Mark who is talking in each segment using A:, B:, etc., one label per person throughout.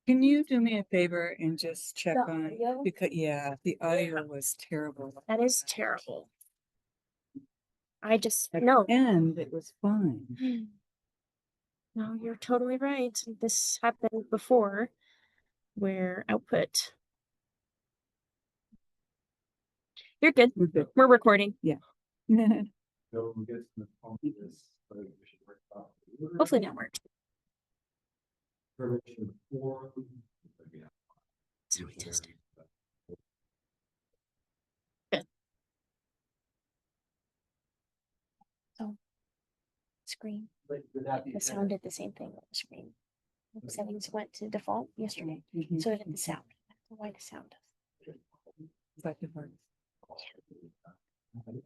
A: Can you do me a favor and just check
B: The
A: on,
B: audio?
A: because, yeah, the audio was terrible.
B: That is terrible. I just
A: At
B: no.
A: the end, it was fine.
B: No, you're totally right. This happened before where output. You're good.
A: We're good.
B: We're recording. Hopefully that worked. So we tested. Good. So screen. The sound did the same thing on the screen. The settings went to default yesterday. So did the sound. I don't know why the sound does.
A: But the words.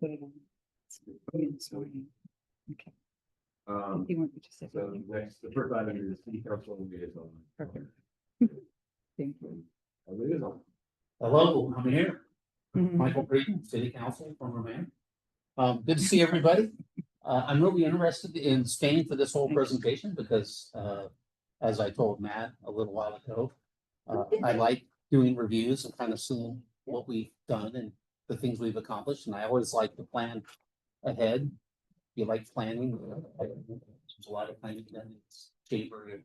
A: Put it on. Okay. If you want me to say
C: So
A: something.
C: next, the first item is the city council liaison.
A: Perfect. Thank you.
C: Liaison.
D: Hello, I'm here.
A: Mhm.
D: Michael Breeden, City Council from Roman. Good to see everybody. I'm really interested in staying for this whole presentation because, as I told Matt a little while ago, I like doing reviews and kind of seeing what we've done and the things we've accomplished. And I always like to plan ahead. You like planning? There's a lot of planning done in this chamber.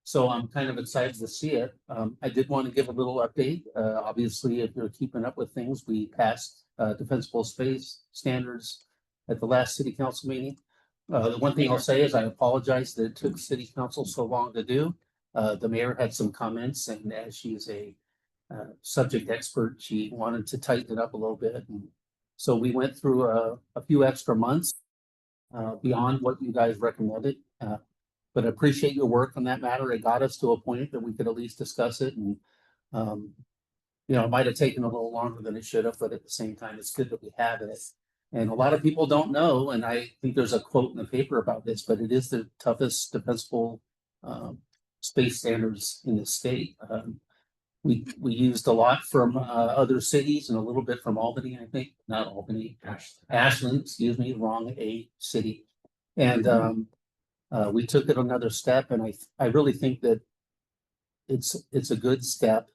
D: So I'm kind of excited to see it. I did want to give a little update. Obviously, if you're keeping up with things, we passed defensible space standards at the last city council meeting. The one thing I'll say is I apologize that it took city council so long to do. The mayor had some comments, and as she's a subject expert, she wanted to tighten it up a little bit. And so we went through a few extra months beyond what you guys recommended. But I appreciate your work on that matter. It got us to a point that we could at least discuss it and, it might have taken a little longer than it should have, but at the same time, it's good that we have it. And a lot of people don't know, and I think there's a quote in the paper about this, but it is the toughest defensible space standards in the state. We used a lot from other cities and a little bit from Albany, I think, not Albany, Ashland, excuse me, wrong A city. And we took it another step, and I really think that it's a good step,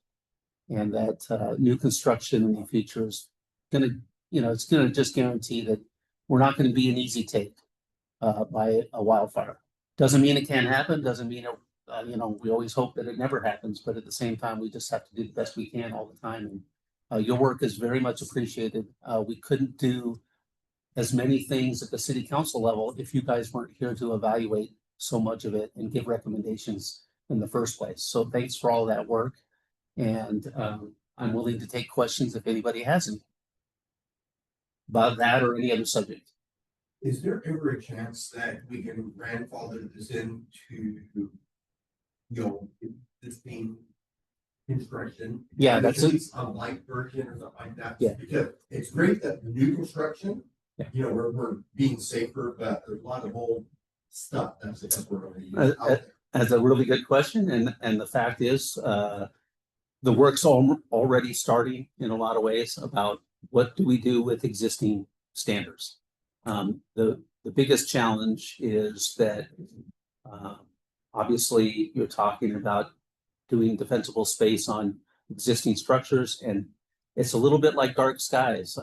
D: and that new construction in the future is gonna, it's gonna just guarantee that we're not gonna be an easy take by a wildfire. Doesn't mean it can't happen, doesn't mean it, we always hope that it never happens, but at the same time, we just have to do the best we can all the time. And your work is very much appreciated. We couldn't do as many things at the city council level if you guys weren't here to evaluate so much of it and give recommendations in the first place. So thanks for all that work. And I'm willing to take questions if anybody has any about that or any other subject.
E: Is there ever a chance that we can grandfather this into, existing construction?
D: Yeah, that's it.
E: A light version or something like that.
D: Yeah.
E: Because it's great that the new construction,
D: Yeah.
E: we're being safer, but there's a lot of old stuff that's we're going to use out there.
D: That's a really good question. And the fact is, the work's already starting in a lot of ways about what do we do with existing standards. The biggest challenge is that obviously you're talking about doing defensible space on existing structures, and it's a little bit like dark skies.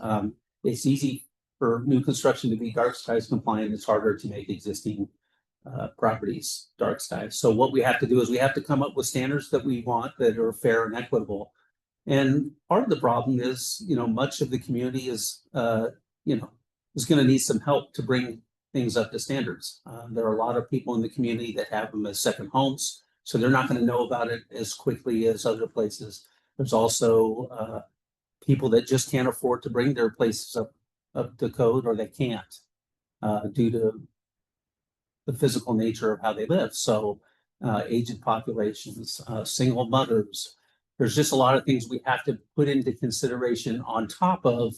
D: It's easy for new construction to be dark skies compliant. It's harder to make existing properties dark skies. So what we have to do is we have to come up with standards that we want that are fair and equitable. And part of the problem is, much of the community is, is going to need some help to bring things up to standards. There are a lot of people in the community that have them as second homes, so they're not going to know about it as quickly as other places. There's also people that just can't afford to bring their places up to code, or they can't due to the physical nature of how they live. So aged populations, single mothers, there's just a lot of things we have to put into consideration on top of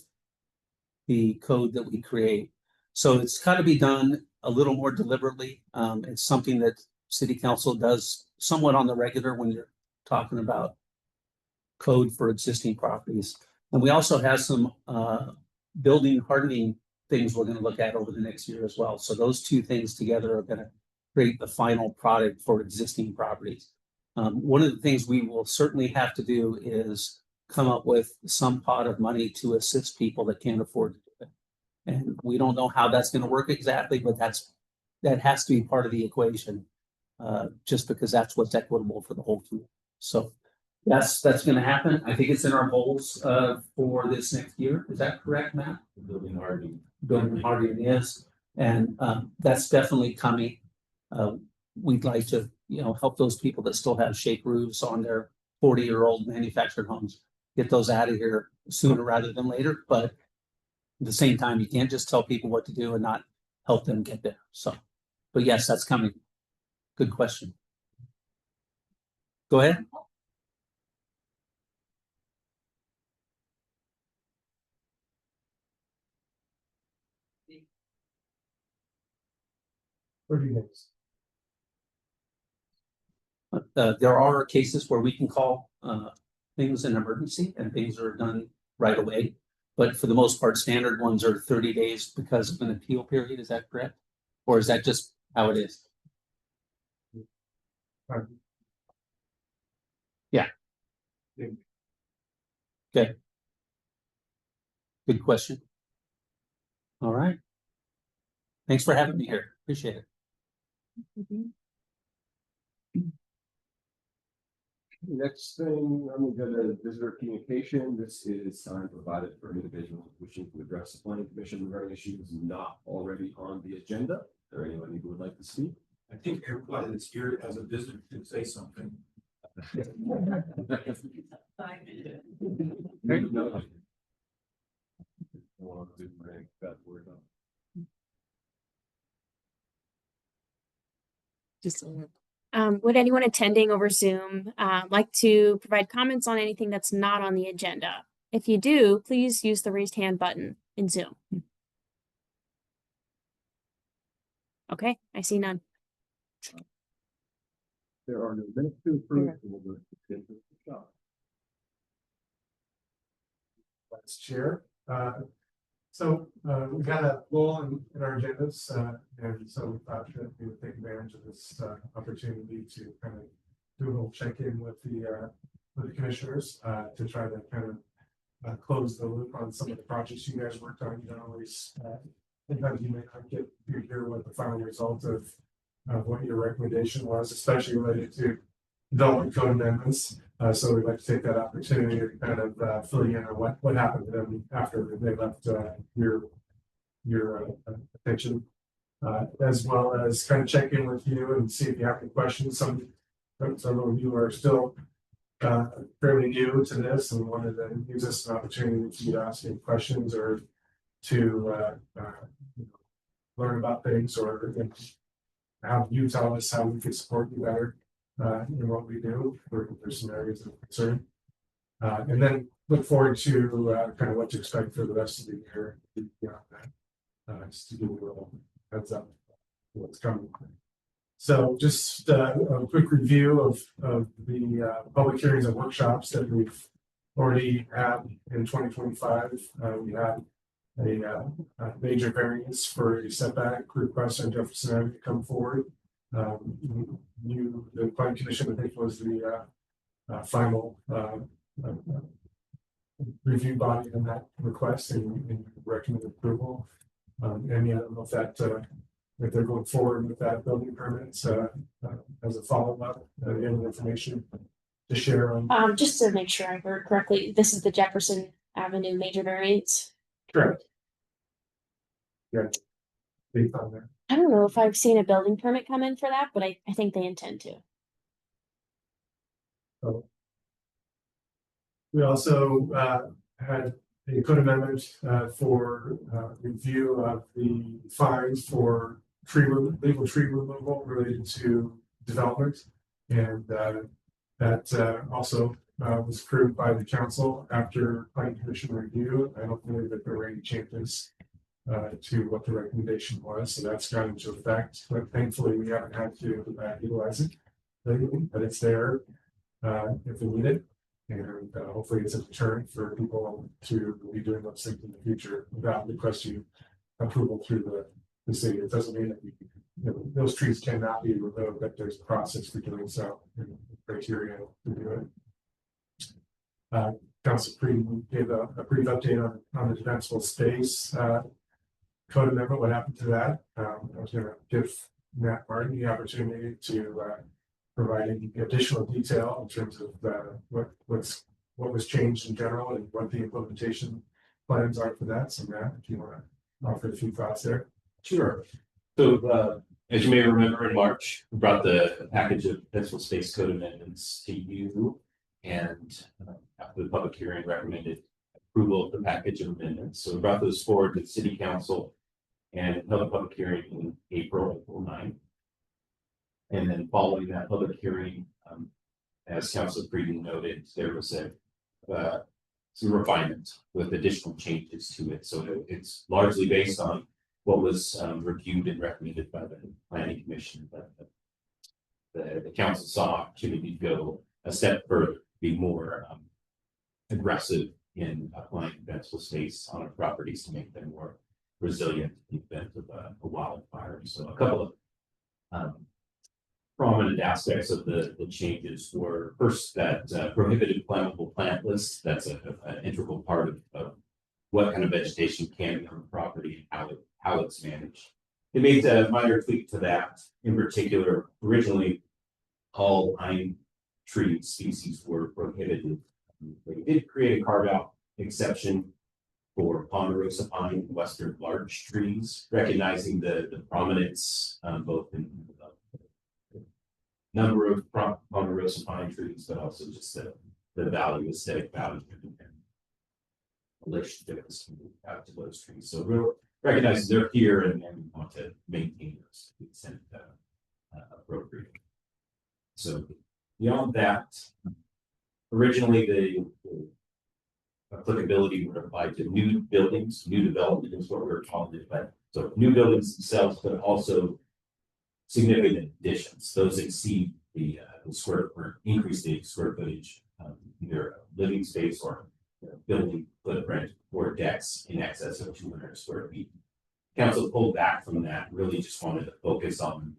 D: the code that we create. So it's got to be done a little more deliberately. It's something that city council does somewhat on the regular when you're talking about code for existing properties. And we also have some building hardening things we're going to look at over the next year as well. So those two things together are going to create the final product for existing properties. One of the things we will certainly have to do is come up with some pot of money to assist people that can't afford to do it. And we don't know how that's going to work exactly, but that has to be part of the equation, just because that's what's equitable for the whole community. So that's going to happen. I think it's in our goals for this next year. Is that correct, Matt?
C: Building Hardy.
D: Building Hardy is, and that's definitely coming. We'd like to, help those people that still have shake roofs on their 40-year-old manufactured homes, get those out of here sooner rather than later. But at the same time, you can't just tell people what to do and not help them get there. So, but yes, that's coming. Good question. Go ahead. There are cases where we can call things an emergency and things are done right away. But for the most part, standard ones are 30 days because of an appeal period. Is that correct? Or is that just how it is? Yeah. Okay. Good question. All right. Thanks for having me here. Appreciate it.
C: Next thing, I'm gonna visitor communication. This is time provided for individuals wishing to address the planning commission regarding issues not already on the agenda. Is there anyone who would like to speak?
E: I think everybody that's here as a visitor can say something.
A: Just.
B: Would anyone attending over Zoom like to provide comments on anything that's not on the agenda? If you do, please use the raised hand button in Zoom. Okay, I see none.
C: There are no minutes to approve. We'll go to the shop.
F: Vice Chair. We got a goal in our agendas, and so we thought that we would take advantage of this opportunity to kind of do a little check-in with the commissioners to try to kind of close the loop on some of the projects you guys worked on. You don't always sometimes you may not get to hear what the final result of what your recommendation was, especially related to development code amendments. So we'd like to take that opportunity to kind of fill you in on what happened to them after they left your attention, as well as kind of check in with you and see if you have any questions. Some of you are still fairly new to this and wanted to use this as an opportunity for you to ask any questions or to learn about things or have you tell us how we could support you better in what we do. There's some areas of concern, and then look forward to kind of what to expect for the rest of the year beyond that. Just to give you a little heads up what's coming. So just a quick review of the public hearings and workshops that we've already had in 2025. We had a major variance for a setback request on Jefferson Avenue to come forward. The planning commission, I think, was the final review body in that request and recommended approval. And I don't know if they're going forward with that building permits as a follow-up, any information to share on.
B: Just to make sure I heard correctly, this is the Jefferson Avenue major variance.
F: Correct. Yeah. Based on that.
B: I don't know if I've seen a building permit come in for that, but I think they intend to.
F: So we also had a code amendment for review of the fines for legal tree removal related to development, and that also was approved by the council after planning commission review. I don't believe that there were any changes to what the recommendation was, so that's gone into effect. But thankfully, we haven't had to utilize it legally, but it's there if we need it, and hopefully it's a deterrent for people to be doing those things in the future without requesting approval through the city. It doesn't mean that those trees cannot be removed, but there's a process for doing so, and criteria to do it. Council gave a brief update on the defensible space code amendment. What happened to that? I was going to give Matt Martin the opportunity to provide any additional detail in terms of what was changed in general and what the implementation plans are for that. So Matt, if you want to offer a few thoughts there.
G: Sure. So, as you may remember, in March, we brought the package of defensible space code amendments to you. And after the public hearing, recommended approval of the package of amendments. So we brought those forward to the city council and held a public hearing in April 9th. And then following that public hearing, as Council previously noted, there was some refinement with additional changes to it. So it's largely based on what was reviewed and recommended by the Planning Commission. But the council saw opportunity to go a step further, be more aggressive in applying defensible space on our properties to make them more resilient in the event of a wildfire. So a couple of prominent aspects of the changes were first that prohibited flammable plant list. That's an integral part of what kind of vegetation can be on the property and how it's managed. They made a minor tweak to that. In particular, originally all pine tree species were prohibited. They did create a carve out exception for ponderosa pine and western large trees, recognizing the prominence both in number of ponderosa pine trees, but also just the value, aesthetic value, and relationship out to those trees. So we're recognizing they're here and we want to maintain those to the extent appropriate. So beyond that, originally the applicability would apply to new buildings, new development is what we were calling it, but so new buildings themselves, but also significant additions. Those exceed the square or increase the square footage, either living space or building footprint or decks in excess of 200 square feet. Council pulled back from that, really just wanted to focus on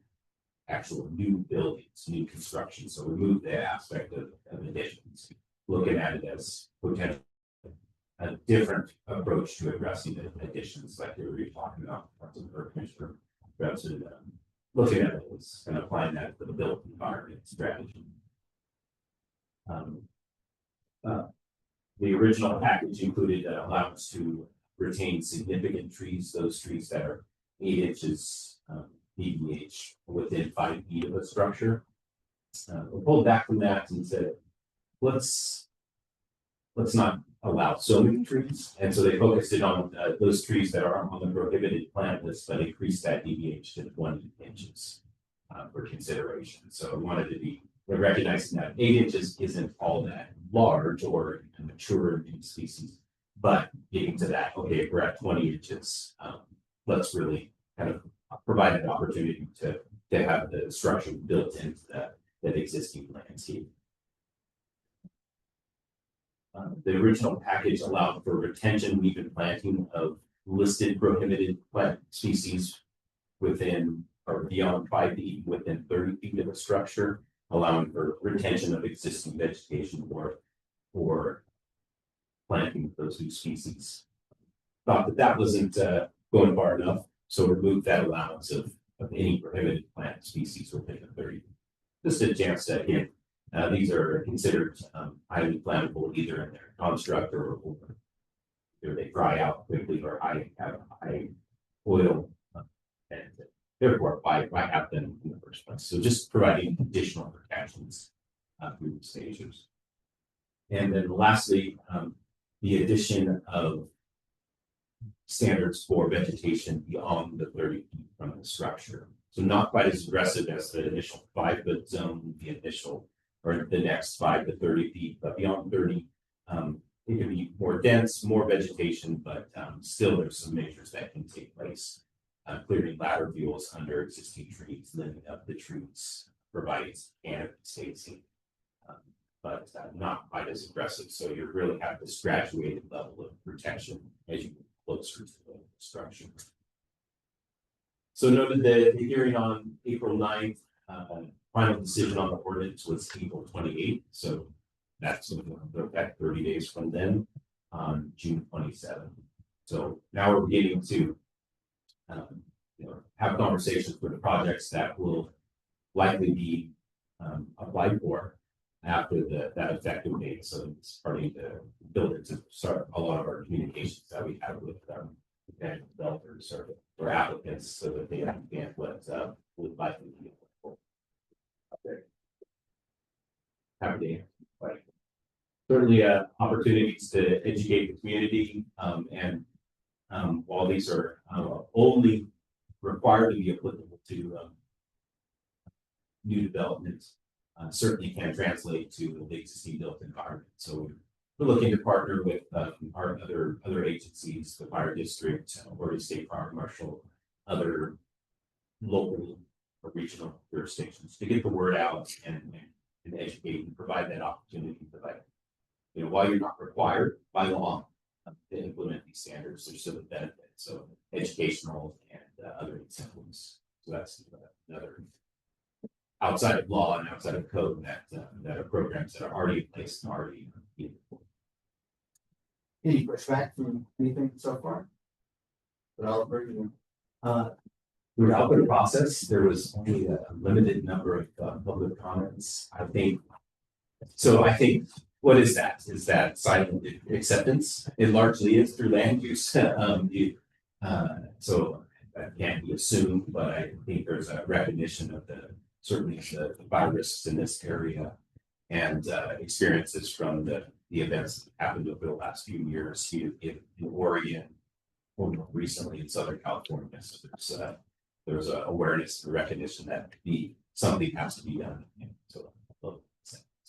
G: actual new buildings, new construction. So remove the aspect of additions, looking at it as potential a different approach to addressing the additions like we were talking about Commissioner President, looking at it as and applying that to the built environment strategy. The original package included an allowance to retain significant trees, those trees that are 8 inches DBH within 5 feet of a structure. We pulled back from that and said, let's not allow so many trees. And so they focused it on those trees that are on the prohibited plant list, but increased that DBH to 20 inches for consideration. So we wanted to be recognizing that 8 inches isn't all that large or mature in species, but getting to that, okay, if we're at 20 inches, let's really kind of provide an opportunity to have the structure built into that existing landscape. The original package allowed for retention, weed and planting of listed prohibited plant species within or beyond 5 feet within 30 feet of a structure, allowing for retention of existing vegetation or planting of those new species. Thought that wasn't going far enough, so removed that allowance of any prohibited plant species within the 30. Just a chance to hit. These are considered highly flammable either in their construct or either they dry out quickly or have high oil and therefore why have them in the first place. So just providing additional protections through the stages. And then lastly, the addition of standards for vegetation beyond the 30 feet from the structure. So not quite as aggressive as the initial 5-foot zone, the initial or the next 5 to 30 feet, but beyond 30, it can be more dense, more vegetation, but still there's some measures that can take place. Clearing ladder fuels under existing trees, lifting up the trees, providing canopy spacing, but not quite as aggressive. So you really have this graduated level of protection as you move closer to the structure. So noted that the hearing on April 9th, final decision on the ordinance was April 28th, so that's going to affect 30 days from then on June 27th. So now we're beginning to have conversations with the projects that will likely be applied for after that effective date. So it's starting to build it to start a lot of our communications that we have with potential developers or applicants so that they understand what would likely be applicable. Happy like certainly opportunities to educate the community and while these are only required to be applicable to new developments, certainly can translate to the existing built environment. So we're looking to partner with our other agencies, the fire district, or the state fire marshal, other local or regional jurisdictions to get the word out and educate and provide that opportunity to while you're not required by law to implement these standards, there's still a benefit. So educational and other incentives. So that's another outside of law and outside of code that are programs that are already in place and already.
H: Any pushback from anything so far? Developers,
G: Throughout the process, there was only a limited number of public comments. I think what is that? Is that silent acceptance? It largely is through land use. So that can't be assumed, but I think there's a recognition of certainly the virus in this area and experiences from the events that happened over the last few years in Oregon or more recently in Southern California. So there's a awareness and recognition that something has to be done. So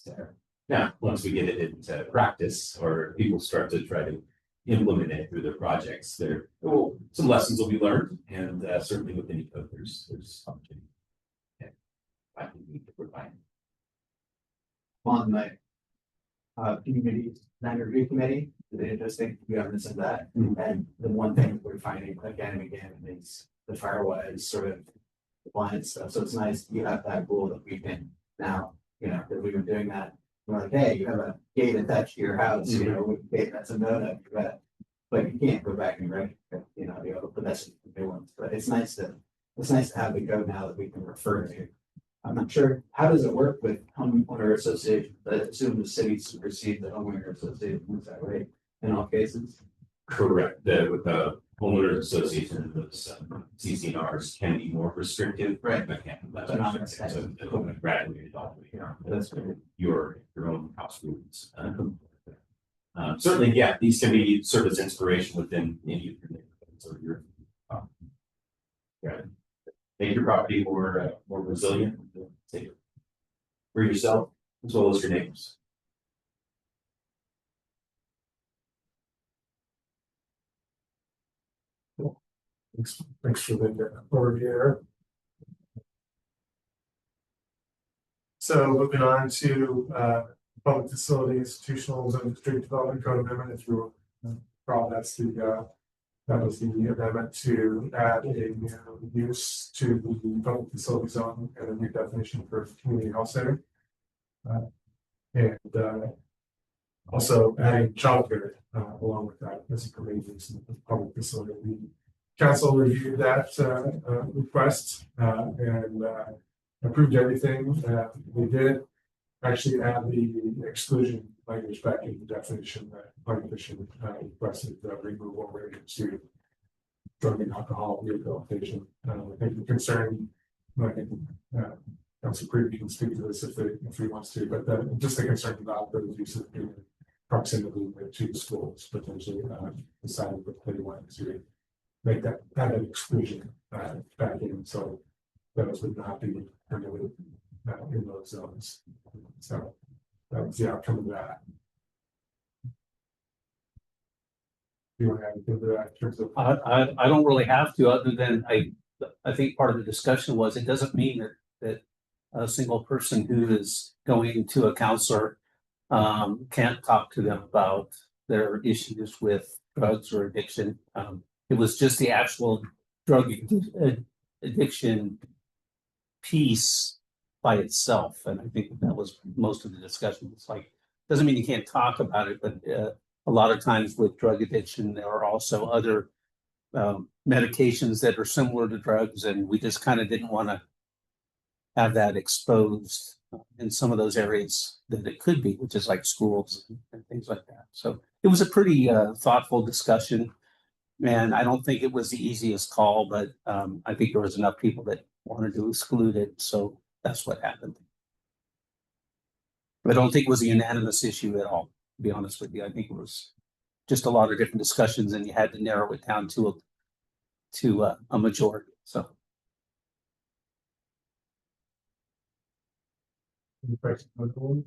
G: there. Now, once we get it into practice or people start to try to implement it through their projects, some lessons will be learned, and certainly with any code, there's opportunity. I think we can provide.
H: on the community land review committee, the interesting, we have this and that. And the one thing we're finding again and again is the firewise sort of blind stuff. So it's nice you have that rule that we can now, that we've been doing that. We're like, hey, you have a gate attached to your house, that's a no, but you can't go back and write, but that's the new ones. But it's nice to have the code now that we can refer to. I'm not sure, how does it work with homeowner association? I assume the city supersedes the homeowner association, is that right, in all cases?
G: Correct. With the homeowners association, those CCNRs can be more restrictive.
H: Right.
G: But can't. That's
H: But not
G: restrictive. So graduated all the way down.
H: That's great.
G: Your own house rules. Certainly, yeah, these can be serve as inspiration within any of your neighborhoods or your. Make your property more resilient, safe for yourself as well as your neighbors.
F: Thanks for the overview. So moving on to public facility institutional zone district development code amendment, if you recall, that was the amendment to add a new use to the public facility zone and a new definition for community health center. And also adding childcare along with that as a permitted use in the public facility. The council reviewed that request and approved everything. We did actually add the exclusion language back in the definition that planning commission requested removal related to drug and alcohol rehabilitation. I think the concern, I think Council Creevy can speak to this if he wants to, but just the concern about those uses in proximity to schools potentially decided that they wanted to make that an exclusion back in, so those would not be permitted in those zones. So that was the outcome of that. Do you want to add anything to that in terms of?
D: I don't really have to, other than I think part of the discussion was it doesn't mean that a single person who is going to a counselor can't talk to them about their issues with drugs or addiction. It was just the actual drug addiction piece by itself, and I think that was most of the discussion. It's like, doesn't mean you can't talk about it, but a lot of times with drug addiction, there are also other medications that are similar to drugs, and we just kind of didn't want to have that exposed in some of those areas that it could be, which is like schools and things like that. So it was a pretty thoughtful discussion. And I don't think it was the easiest call, but I think there was enough people that wanted to exclude it. So that's what happened. I don't think it was a unanimous issue at all, to be honest with you. I think it was just a lot of different discussions and you had to narrow it down to a majority. So.
F: Any questions on the board?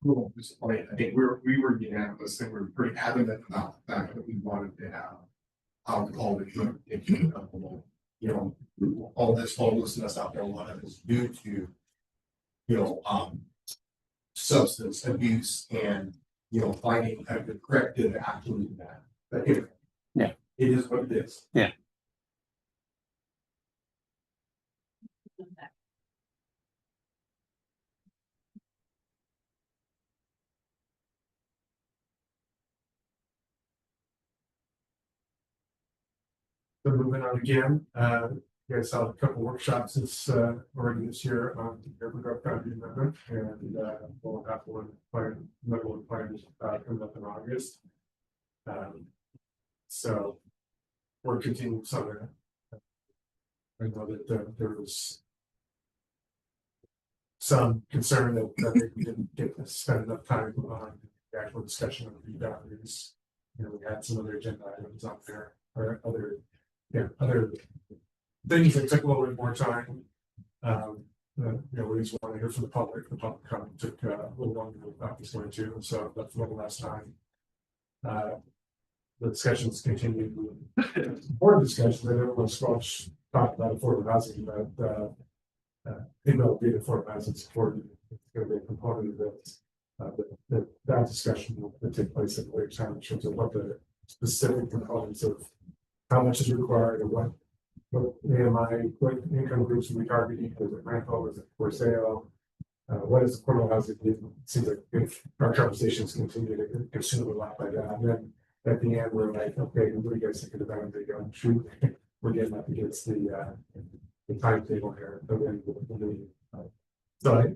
E: Cool, just like, I think we were unanimous and we were pretty adamant about the fact that we wanted to have. How we call it, you know, all this homelessness out there, a lot of it is due to. Substance abuse and, finding a good corrective actually in that. But anyway.
D: Yeah.
E: It is what it is.
D: Yeah.
F: So moving on again, you guys saw a couple workshops already this year on the Evergrove Boundary Amendment, and we'll have one plan, another one planned coming up in August. So we're continuing some of that. I know that there was some concern that we didn't get to spend enough time on the actual discussion of the boundaries. We had some other agenda items on there, or other things that took a little bit more time. We just want to hear from the public. The public comment took a little longer than that was going to, so that's a little less time. The discussions continue. Important discussions that everyone squash talked about affordable housing, but MLB affordable housing support is going to be a component of that discussion will take place at a later time in terms of what the specific components of how much is required or what AMI, what income groups are we targeting? Is it rental? Is it for sale? What is affordable housing? It seems like if our conversations continue to consume a lot by that. And then at the end, we're like, okay, what do you guys think of the boundary? Go shoot. We're getting up against the timetable here. So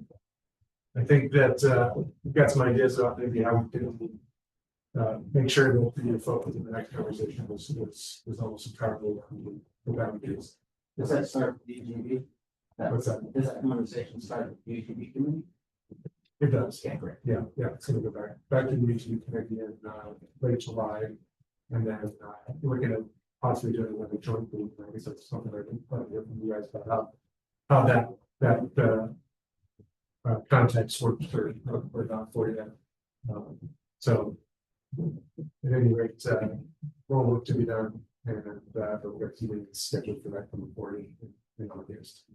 F: I think that we've got some ideas about maybe how we can make sure that the focus in the next conversation was almost entirely on the boundaries.
H: Does that start with DGB?
F: What's that?
H: Does that conversation start with DGB committee?
F: It does.
H: Yeah, great.
F: Yeah, it's gonna go back to the UTV committee in late July. And then looking at possibly doing another joint meeting. I guess that's something I can hear from you guys about how that context works or not for you. So at any rate, more work to be done, and we've got two meetings scheduled for that from the 40 in August.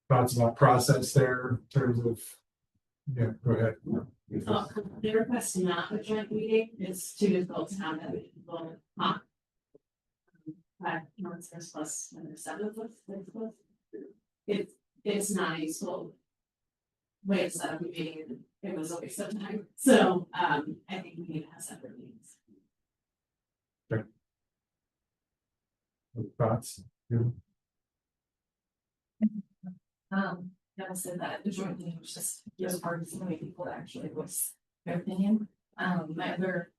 F: Thoughts about process there in terms of, yeah, go ahead.
I: The request to not a joint meeting is too difficult to have that many people not. But it's plus number 7 it's not useful way to set up a meeting, and it was a waste of time. So I think we need to have separate meetings.
F: Thoughts? Yeah.
I: I said that the joint meeting was just hard for so many people to actually voice their opinion. My other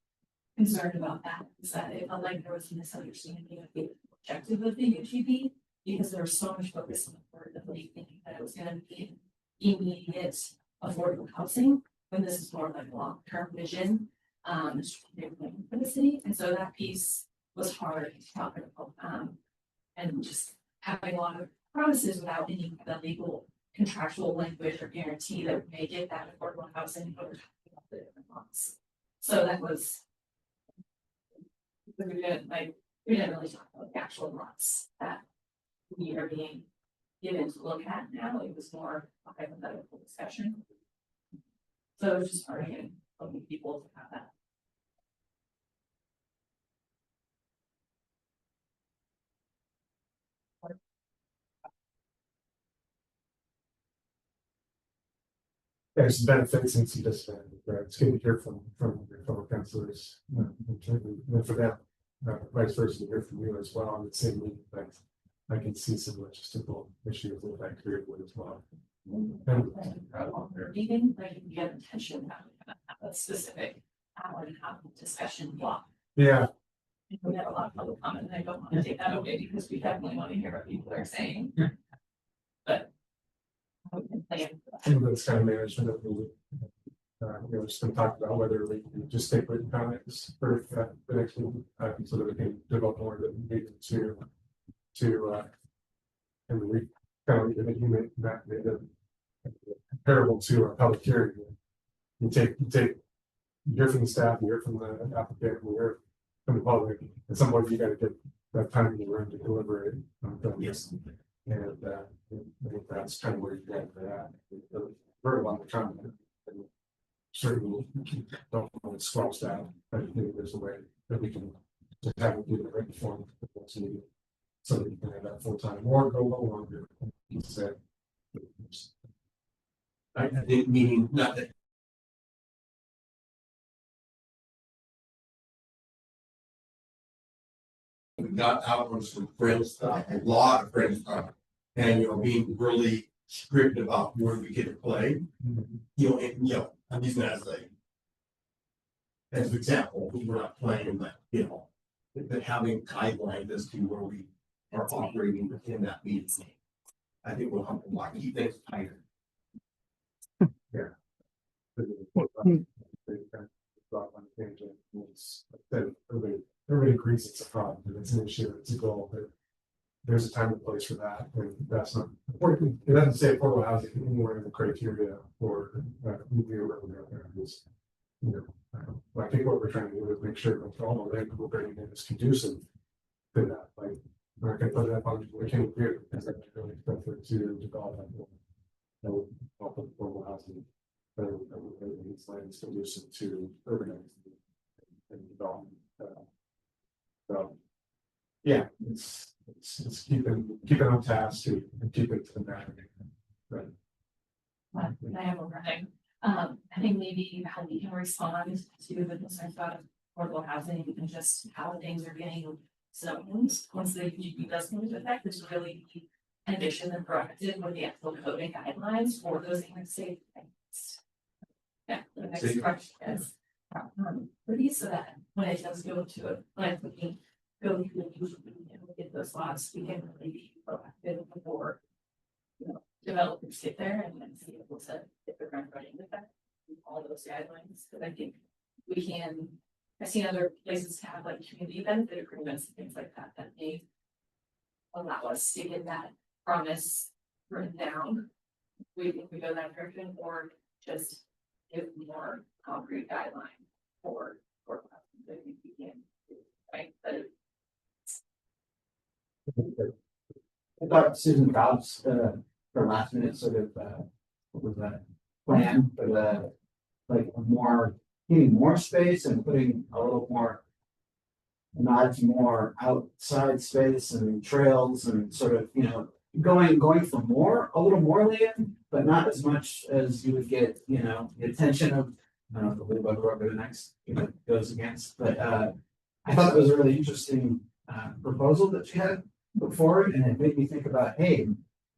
I: concern about that is that it felt like there was a misunderstanding of the objective of the UTP, because there was so much focus on affordability, thinking that it was going to be immediate affordable housing, when this is more like a long-term vision for the city. And so that piece was hard to talk about, and just having a lot of promises without any kind of legal contractual language or guarantee that we may get that affordable housing over the different months. So that was, we didn't really talk about the actual months that we are being given to look at now. It was more a hypothetical discussion. So it was just hard to get people to have that.
F: there's some benefits and some disadvantages, right? It's good to hear from your fellow councilors, and for them, vice versa, to hear from you as well, on the same meeting, but I can see some logistical issues with that career would as well. And
I: Meeting, like you get attention, have a specific hour and a half of discussion block.
F: yeah,
I: We have a lot of public comment, and I don't want to take that away because we definitely want to hear what people are saying. But. We can plan for that.
F: some of this kind of management that we would, just been talking about whether we can just take written comments for the next meeting, so that we can develop more of the meeting and we kind of, you made it comparable to a public hearing. You hear from the staff, you hear from the applicant, you hear from the public, at some point you gotta get that time in the room to deliberate.
E: Yes.
F: And I think that's kind of where you get for that. Very long time. And certainly don't want to squash that, but I think there's a way that we can just have it do the written form. So that you can have that full time or go a little longer. He said.
E: I think meaning not that. We got out on some frail stuff, a lot of frail stuff, and being really strict about where we get to play. I'm using that as an example, we were not playing, but having guidelines as to where we are operating within that meeting. I think will help a lot, keep things tighter.
F: Everybody agrees it's a problem, and it's an issue, it's a goal, but there's a time and place for that, and that's not important. It doesn't say affordable housing anywhere in the criteria for nuclear revenues. I think what we're trying to do is make sure that all the land we're bringing in is conducive to that. Like, we're not gonna put that on, we can't do it because that's really expensive to develop that. That would help with affordable housing. But these lands conducive to urbanizing and development. So, yeah, it's keeping on task to keep it to the matter. Right.
I: I have one more thing. I think maybe how we can respond to the concerns about affordable housing and just how things are getting zoned once the UGB does come into effect is really be ambitious and proactive with the actual coding guidelines for those things. Yeah, the next question is for these so that when it does go to it, like we can go through the UGB and get those lots, we can really be proactive before developers get there and then see able to hit the ground running with that. All those guidelines, but I think we can, I've seen other places have like community benefit agreements and things like that that may allow us to get that promise written down. We think we go that direction or just give more concrete guideline for I think we can, right? But
H: I thought Susan Dobbs, her last minute sort of, what was that plan for the, like more, getting more space and putting a little more nods more outside space and trails and sort of, going for more, a little more land, but not as much as you would get, the attention of, I don't know, whoever the next, goes against, but, I thought it was a really interesting, proposal that she had put forward, and it made me think about, hey,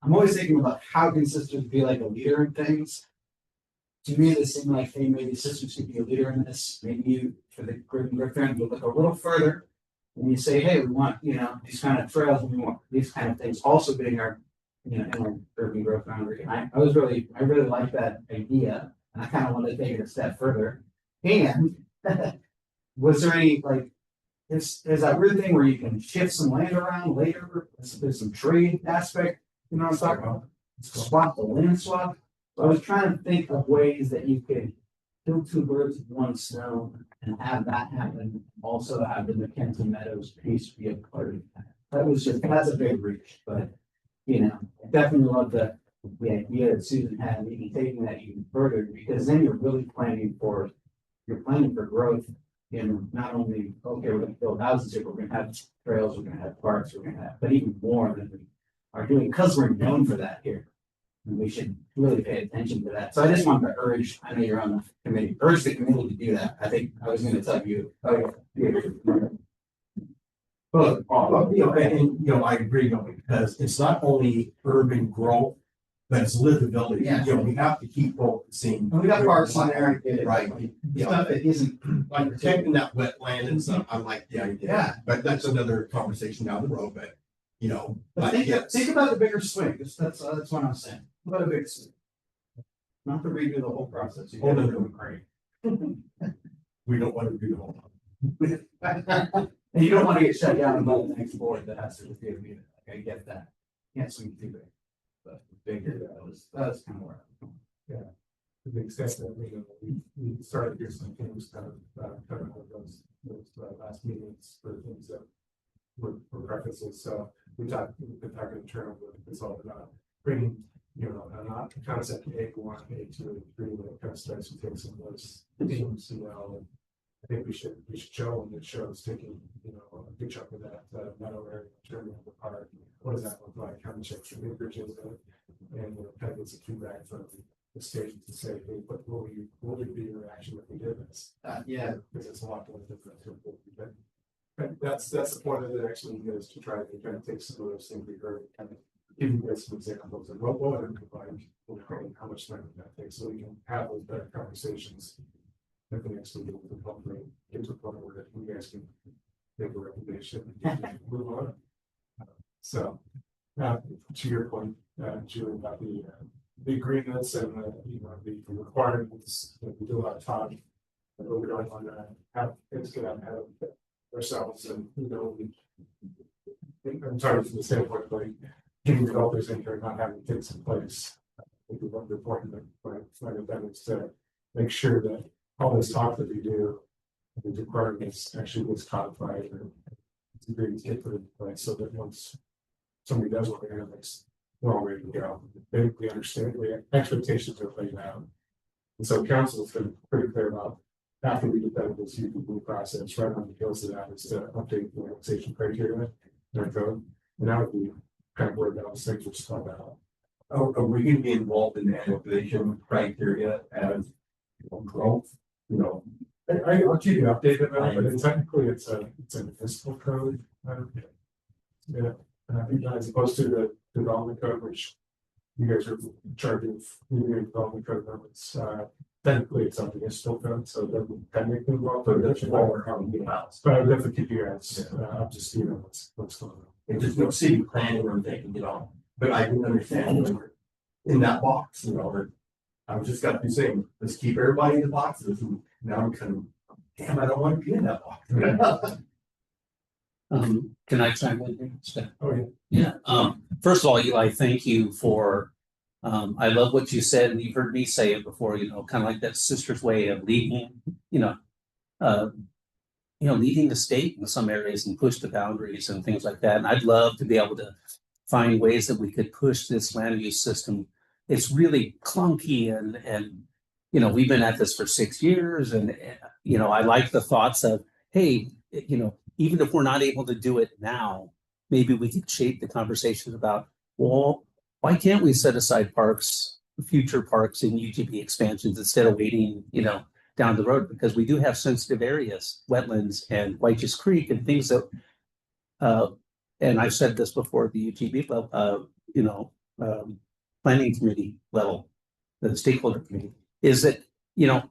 H: I'm always thinking about how can sisters be like a leader in things. To me, this seemed like, hey, maybe sisters could be a leader in this. Maybe you, for the group and group family, you look a little further and you say, hey, we want, these kind of trails, we want these kind of things also being our, in our urban growth boundary. And I really like that idea. And I kind of want to take it a step further. And was there any is that weird thing where you can shift some land around later? There's some trade aspect. You know what I'm talking about? Swap the land swap. So I was trying to think of ways that you could kill two birds with one stone and have that happen. Also have the Mackenzie Meadows piece be a part of that. That's a big reach, but definitely love the idea that Susan had, and even taking that even further, because then you're really planning for growth in not only, okay, we're gonna build houses here, we're gonna have trails, we're gonna have parks, we're gonna have, but even more than we are doing, because we're known for that here. And we should really pay attention to that. So I just want to urge, I know you're on the committee, urge the committee to do that. I think I was gonna tell you.
F: Well, I agree, because it's not only urban growth, but it's livability.
H: Yeah.
F: We have to keep focusing.
H: And we got parks on there.
F: Right.
H: Stuff that isn't
F: Like protecting that wetland and stuff, I like the idea.
H: Yeah.
F: But that's another conversation down the road, but,
H: But
F: yes.
H: think about the bigger swing, that's what I'm saying, what a big swing. Not to redo the whole process.
F: Oh, no, great. We don't want to do the whole.
H: And you don't want to get shut down by the next board that has to review it, like, I get that, can't swing too big. But bigger, that's kind of where I'm going.
F: To the extent that, we started to hear some things coming out of those last meetings for things that were preferences, so we've been talking in terms of it's all about bringing, not a concept A1, A2, A3, when it kind of starts to take some of those themes, and I think we should show them that shows taking, a big chunk of that meadow area, turning the park. What does that look like? How much extra acreage is it? And kind of gets a feedback from the state to say, hey, what would be your reaction if we did this?
H: Yeah,
F: Because it's a lot more different. But that's the point of it actually, is to try to kind of take some of those things we heard, kind of give you guys some examples of what would it look like, and how much time would that take, so we can have those better conversations. That can actually get to the public, get to the point where you guys can make a recommendation and move on. So, to your point, Julie, about the agreements and the requirements, we do a lot of talking. But we don't want to have things get out ahead of ourselves, and I'm sorry from the standpoint of like getting developers in here, not having things in place. I think one important that is to make sure that all this talk that we do, the requirements actually gets codified and agreements get put in place, so that once somebody does what they're gonna, we're all ready to go. We understand, expectations are laid out. And so council's been pretty clear about, after we get that this UPB process, right on the heels of that is to update the annexation criteria in our code. And that would be kind of where those things will start out.
C: Are we gonna be involved in the annexation criteria as growth?
F: I'll keep you updated on it, but technically it's a municipal code. Yeah, and I think as opposed to the development code, which you guys are in charge of reviewing development code amendments, technically it's a municipal code, so it doesn't technically involve. But that's forward on the house. But I'll definitely keep you guys up to speed on what's going on.
C: And just no city planning or anything, but I can understand when we're in that box, I was just got to be saying, let's keep everybody in the boxes, and now I'm kind of, damn, I don't want to be in that box.
D: Can I chime in here? Steph?
F: Oh, yeah.
D: Yeah, first of all, Eli, thank you for, I love what you said, and you've heard me say it before, kind of like that sister's way of leading, leading the state in some areas and push the boundaries and things like that. And I'd love to be able to find ways that we could push this land use system. It's really clunky and we've been at this for 6 years, and I like the thoughts of, hey, even if we're not able to do it now, maybe we could shape the conversation about, well, why can't we set aside parks, future parks and UGB expansions instead of waiting, down the road? Because we do have sensitive areas, wetlands and White's Creek and things that, and I've said this before at the UGB level, planning committee level, the stakeholder committee, is that,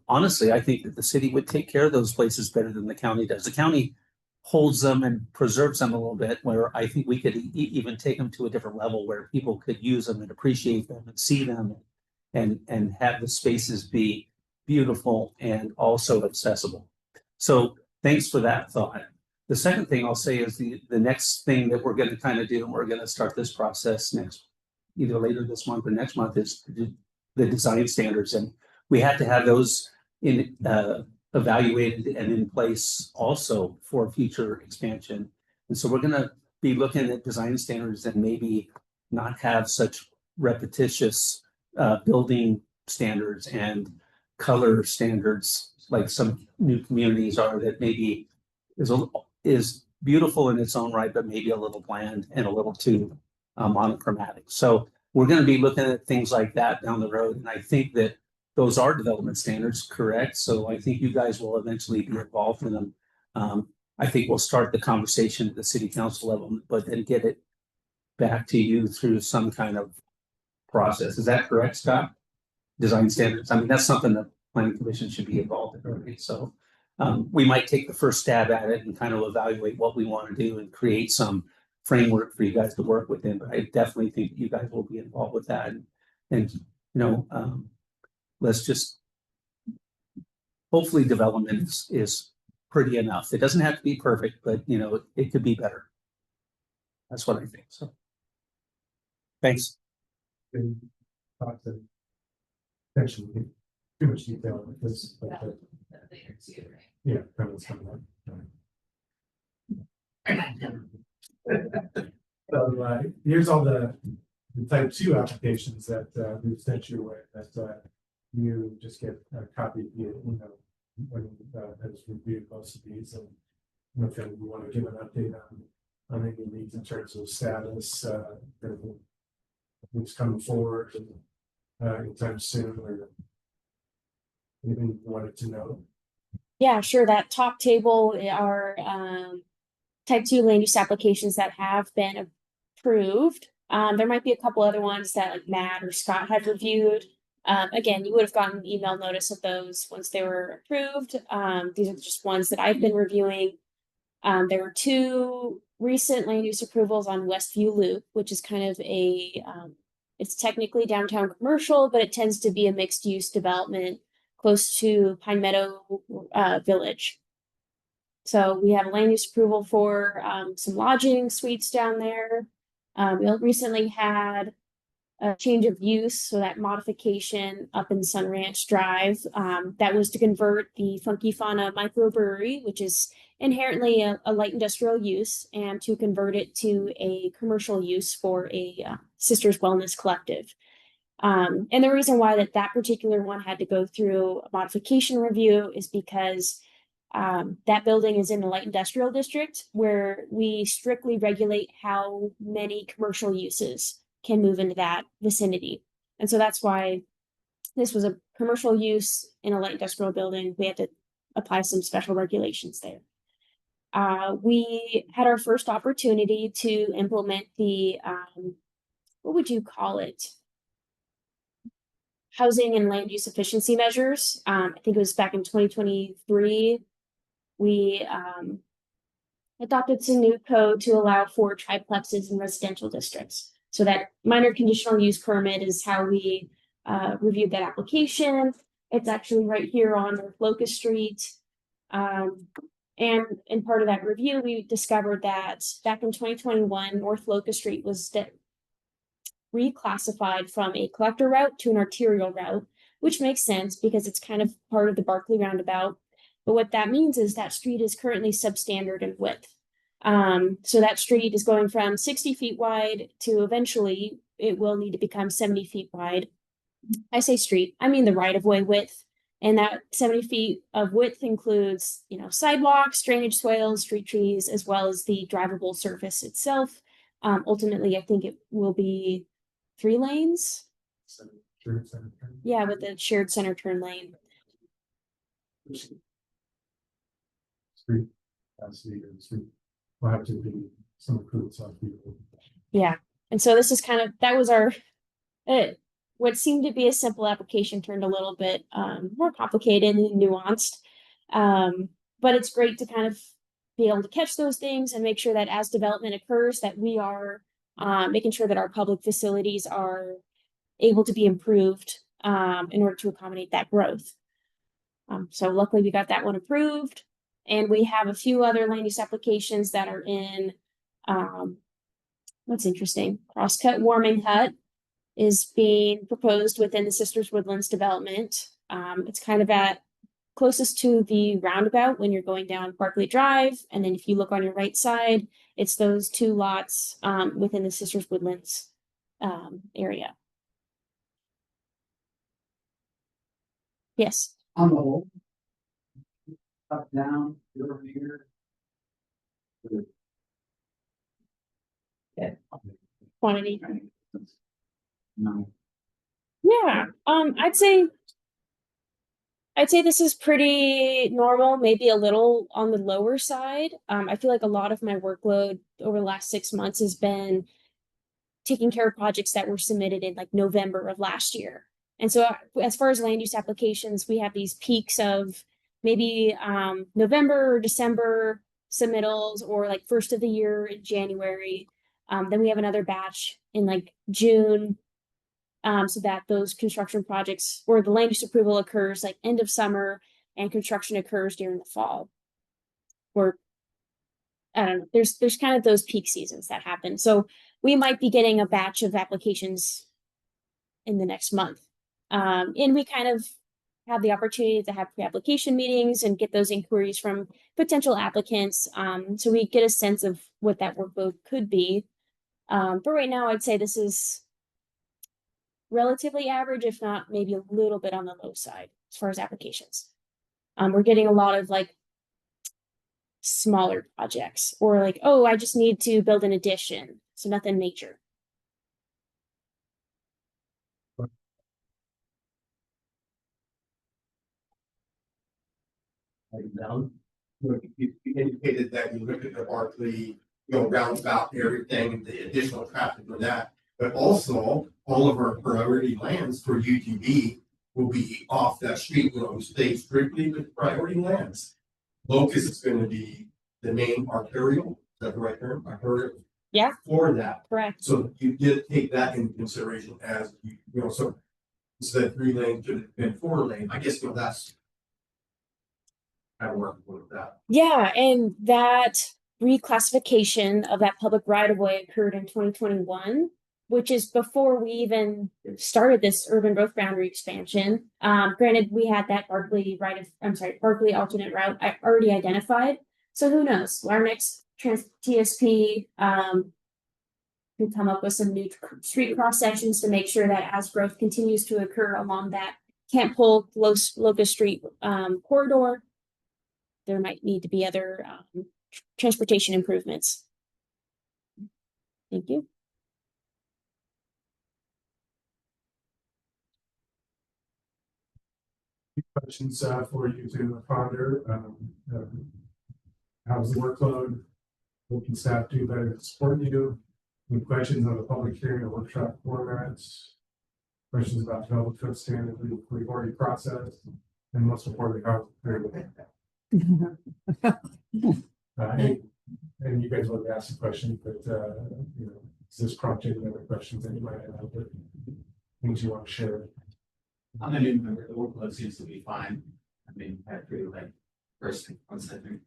D: honestly, I think that the city would take care of those places better than the county does. The county holds them and preserves them a little bit, where I think we could even take them to a different level where people could use them and appreciate them and see them and have the spaces be beautiful and also accessible. So thanks for that thought. The second thing I'll say is the next thing that we're going to kind of do, and we're going to start this process either later this month or next month, is the design standards. And we have to have those evaluated and in place also for future expansion. And so we're going to be looking at design standards and maybe not have such repetitious building standards and color standards like some new communities are, that maybe is beautiful in its own right, but maybe a little bland and a little too monochromatic. So we're gonna be looking at things like that down the road, and I think that those are development standards, correct? So I think you guys will eventually be involved in them. I think we'll start the conversation at the city council level, but then get it back to you through some kind of process. Is that correct, Scott? Design standards. I mean, that's something the planning commission should be involved in, right? So we might take the first stab at it and kind of evaluate what we want to do and create some framework for you guys to work within. But I definitely think you guys will be involved with that. And let's just hopefully development is pretty enough. It doesn't have to be perfect, but it could be better. That's what I think. So thanks.
F: Been talked to potentially too much detail on this, but
I: Later too, right?
F: yeah, comments coming up. So here's all the type 2 applications that we've sent you with that you just get a copy via email when has reviewed most of these, and if you want to give an update on any of these in terms of status, who's coming forward anytime soon, or anything you wanted to know.
B: Yeah, sure. That top table are type 2 land use applications that have been approved. There might be a couple other ones that like Matt or Scott have reviewed. Again, you would have gotten an email notice of those once they were approved. These are just ones that I've been reviewing. There were 2 recent land use approvals on Westview Loop, which is kind of it's technically downtown commercial, but it tends to be a mixed use development close to Pine Meadow Village. So we have a land use approval for some lodging suites down there. We recently had a change of use, so that modification up in Sun Ranch Drive, that was to convert the Funky Fauna microbrewery, which is inherently a light industrial use, and to convert it to a commercial use for a Sisters Wellness Collective. And the reason why that particular one had to go through a modification review is because that building is in the light industrial district, where we strictly regulate how many commercial uses can move into that vicinity. And so that's why this was a commercial use in a light industrial building. We had to apply some special regulations there. We had our first opportunity to implement the, what would you call it? Housing and land use efficiency measures. I think it was back in 2023. We adopted some new code to allow for triplexes in residential districts. So that minor conditional use permit is how we reviewed that application. It's actually right here on North Locust Street. And in part of that review, we discovered that back in 2021, North Locust Street was reclassified from a collector route to an arterial route, which makes sense because it's kind of part of the Barkley roundabout. But what that means is that street is currently substandard in width. So that street is going from 60 feet wide to eventually it will need to become 70 feet wide. I say street, I mean the right-of-way width. And that 70 feet of width includes, sidewalks, drainage swales, street trees, as well as the drivable surface itself. Ultimately, I think it will be 3 lanes.
F: Shared center turn.
B: Yeah, with the shared center turn lane.
F: Street, street. Will have to be some improvements on people.
B: Yeah. And so this is that was our, what seemed to be a simple application turned a little bit more complicated and nuanced. But it's great to kind of be able to catch those things and make sure that as development occurs, that we are making sure that our public facilities are able to be improved in order to accommodate that growth. So luckily we got that one approved. And we have a few other land use applications that are in, what's interesting, Crosscut Warming Hut is being proposed within the Sisters Woodlands development. It's kind of at closest to the roundabout when you're going down Barkley Drive. And then if you look on your right side, it's those 2 lots within the Sisters Woodlands area. Yes.
H: On the whole. Up, down, year-over-year. Yeah.
B: Quantity.
H: No.
B: Yeah, I'd say this is pretty normal, maybe a little on the lower side. I feel like a lot of my workload over the last 6 months has been taking care of projects that were submitted in like November of last year. And so as far as land use applications, we have these peaks of maybe November or December submittals, or like first of the year in January. Then we have another batch in like June, so that those construction projects or the land use approval occurs like end of summer and construction occurs during the fall. Or I don't know, there's kind of those peak seasons that happen. So we might be getting a batch of applications in the next month. And we kind of have the opportunity to have pre-application meetings and get those inquiries from potential applicants. So we get a sense of what that workload could be. But right now I'd say this is relatively average, if not maybe a little bit on the low side as far as applications. We're getting a lot of like smaller projects, or like, oh, I just need to build an addition. So nothing major.
E: Down. You indicated that you looked at the Barkley, roundabout and everything, and the additional traffic for that. But also, all of our priority lands for UTV will be off that street, stay strictly with priority lands. Locust is gonna be the main arterial, is that the right term, arterial?
B: Yeah.
E: For that,
B: Correct.
E: so you did take that into consideration as, so instead of 3 lanes to and 4 lane, I guess, that's kind of working with that.
B: Yeah, and that reclassification of that public right of way occurred in 2021, which is before we even started this urban growth boundary expansion. Granted, we had that Barkley Barkley alternate route already identified. So who knows? Our next TSP can come up with some new street cross sections to make sure that as growth continues to occur along that Camp Polk Locust Street corridor, there might need to be other transportation improvements. Thank you.
F: Questions for you to ponder. How's the workload? What can staff do better to support you? Any questions on the public hearing or workshop formats? Questions about development code standards we've already processed, and most importantly, how and you guys will ask a question, but is this prompting any other questions that you might have, but things you want to share?
H: I'm a new member, the workload seems to be fine. I mean, I agree with like first thing, one second.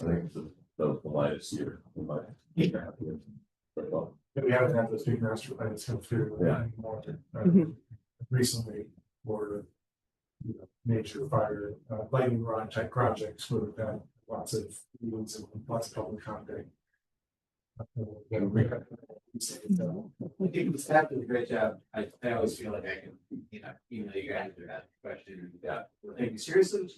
C: I think it's the lightest year.
F: But we haven't had those big master plans come through anymore. Recently, for major fire lightning rod type projects where we've got lots of meetings and lots of public comment.
H: I think the staff did a great job. I always feel like I can, even though you guys are asking questions, we're taking seriously.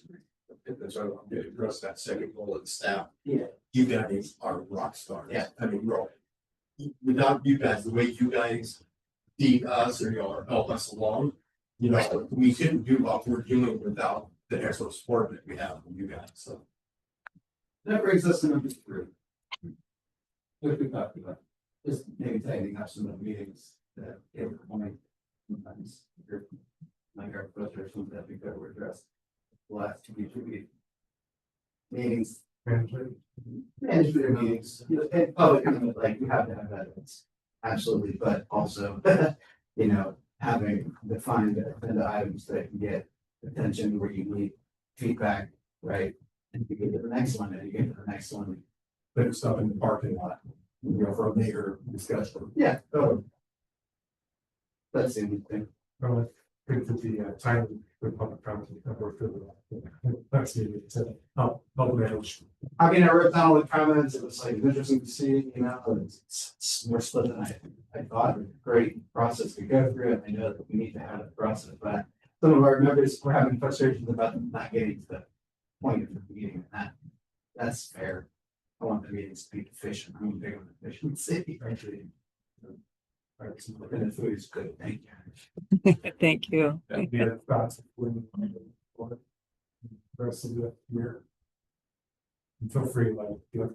E: That's why I'm going to address that second goal of the staff.
H: Yeah.
E: You guys are rock stars.
H: Yeah.
E: I mean, without you guys, the way you guys feed us or help us along, we couldn't do what we're doing without the extra support that we have from you guys. So
H: That brings us to number 3. Which we talked about, just maybe taking up some of the meetings that every point sometimes like our frustrations that we could address the last 2 meetings. Management meetings, and public comment, like you have to have evidence, absolutely, but also, having defined agenda items that can get attention where you need feedback, right? And you get to the next one, and you get to the next one.
E: put stuff in the parking lot, for a bigger discussion.
H: Yeah. That's the only thing.
F: Well, I think that the time for public comment that we're through. That's needed to help manage.
H: I mean, I wrote down all the comments, it was like interesting to see, it's more split than I thought, great process to go through, and I know that we need to have a process, but some of our members were having frustrations about them not getting to the point of the meeting, and that's fair. I want the meetings to be efficient, I'm big on efficiency.
F: Actually,
H: And the food is good, thank you.
A: Thank you.
F: That'd be a thoughts when for the rest of the year. And feel free, like you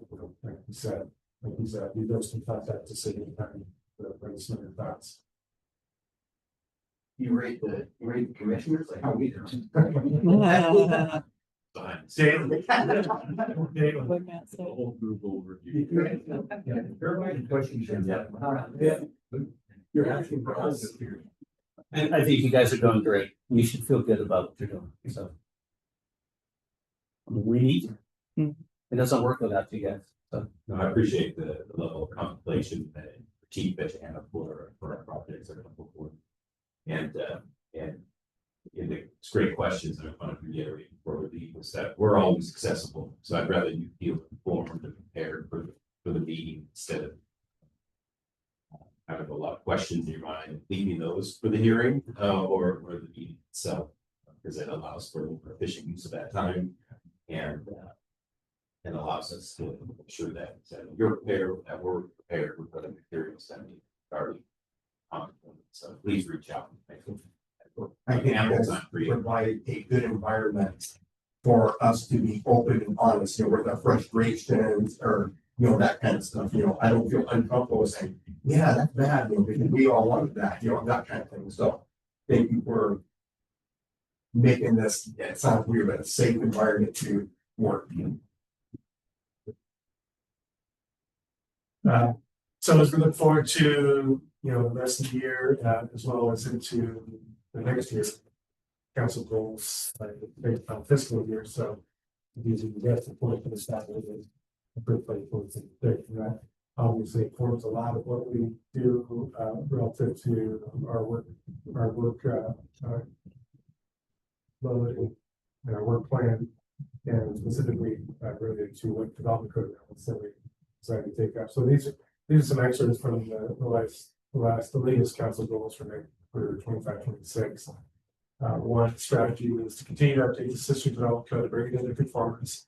F: said, you those can contact the city attorney for some of your thoughts.
H: You rate the commissioners, like how we do.
F: Daily.
A: What Matt
C: The
A: said.
C: whole group overview.
H: Everybody questions.
F: You're asking for us.
D: And I think you guys are doing great. You should feel good about what you're doing, so. We need,
A: Mm.
D: it doesn't work without you guys, so.
G: No, I appreciate the level of contemplation and critique that you have for our projects that are going forward. And it's great questions, and I want to reiterate before we leave, is that we're always accessible, so I'd rather you feel informed and prepared for the meeting instead of having a lot of questions in your mind, leaving those for the hearing, or the meeting itself, because it allows for more efficient use of that time, and allows us to ensure that you're prepared, that we're prepared with the materials that we already. So please reach out. Thank you.
E: I think
G: Ample
E: that's
G: time for you.
E: provide a good environment for us to be open and honest, with our frustrations or, that kind of stuff, I don't feel uncomfortable saying, yeah, that's bad, because we all wanted that, that kind of thing, so. Thank you for making this, it sounds weird, but a safe environment to work.
F: So as we look forward to, the rest of the year, as well as into the next year. Council goals, based on fiscal year, so. Using the rest of the point for the staff is a good place for us to think, that obviously informs a lot of what we do, relative to our work, load and our work plan. And specifically, related to what development code that we decided to take up. So these are some extras from the latest council goals for 25-26. One strategy is to continue to update the Sisters Development Code to bring it into conformance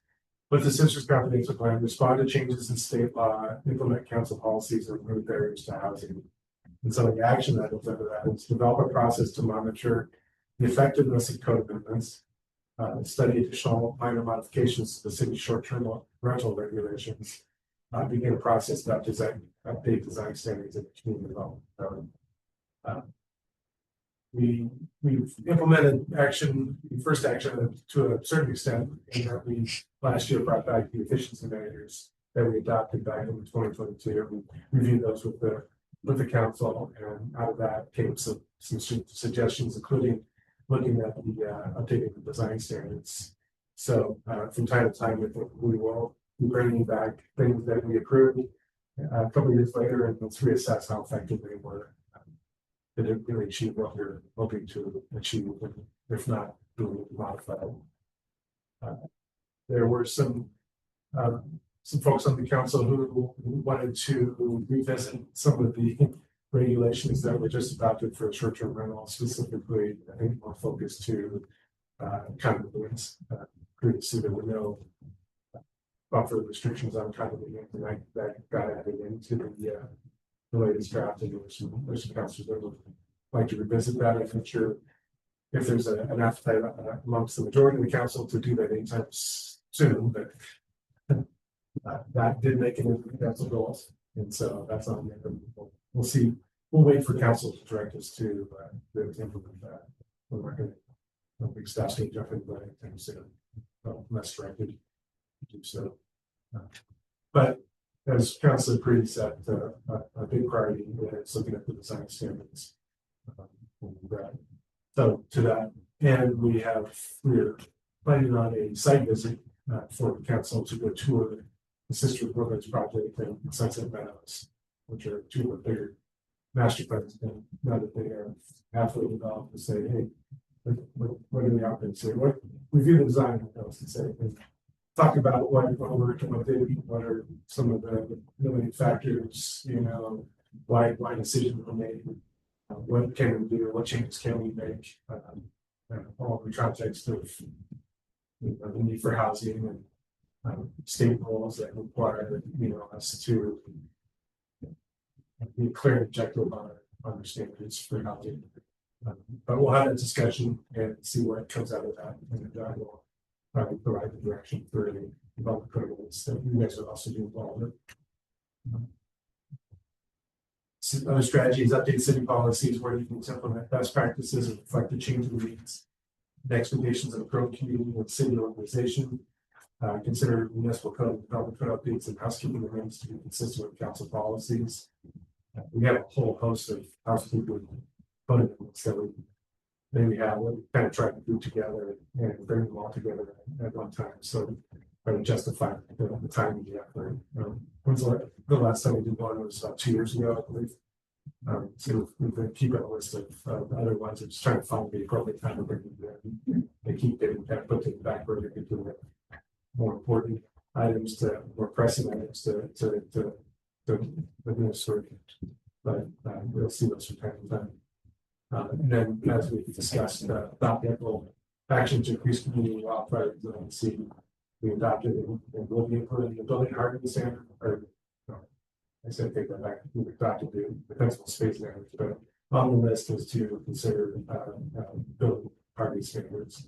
F: with the Sisters Confidential Plan, respond to changes in state law, implement council policies, and remove barriers to housing. And so the action items under that is develop a process to monitor the effectiveness of code amendments, study additional minor modifications to the city's short-term rental regulations, begin a process to update design standards in community development. We've implemented first action to a certain extent, in that we last year brought back the efficiency measures that we adopted back in 2022. We reviewed those with the council, and out of that came some suggestions, including looking at the updating the design standards. So from time to time, we will be bringing back things that we approved a couple of years later, and let's reassess how effective they were. Did it really achieve what we're hoping to achieve? If not, do we modify it? There were some folks on the council who wanted to revisit some of the regulations that were just adopted for short-term rental, specifically, I think more focused to condominiums. Previously, there were no buffer restrictions on condominiums, and that got added into the latest draft, and there's some councils that would like to revisit that. I'm not sure if there's an appetite amongst the majority of the council to do that anytime soon, but that did make it into the council goals, and so that's on there. We'll see. We'll wait for council to direct us to implement that. We're not going to big staff state jump into that anytime soon, unless directed to do so. But as Councilor Creed said, a big priority is looking at the design standards. So to that, and we're planning on a site visit for the council to go tour the Sister Woodlands project and Sunset Meadows, which are two of the bigger master plans. And now that they are halfway developed, to say, hey, what are the outcomes here? What review the design and say, talk about what worked and what didn't, what are some of the limiting factors, why decisions were made, what can we do, what changes can we make, all the context of the need for housing and state rules that require us to be clear and objective about under standards for housing. But we'll have a discussion and see what comes out of that, and I will probably provide the direction for any development programs that you guys would also be involved in. Other strategies, update city policies where you can implement best practices and reflect the changing needs and expectations of the growing community and city organization. Consider municipal code and development code updates and housekeeping amendments to be consistent with council policies. We have a whole host of housekeeping amendments that we maybe have, we kind of try to group together and bring them all together at one time. So try to justify the time and the effort. When's the last time we did one? It was about 2 years ago, I believe. So we've been keeping a list of other ones and just trying to find the appropriate time to bring them in. They keep getting kind of put to the back where they could do it. More important items to more pressing items to administer. But we'll see those from time to time. And then as we discussed about the actual action to increase community wildfire resiliency, we adopted and will be included in the building hardening standard, or no, I said take that back. We adopted the defensible space standards, but on the list is to consider building hardening standards.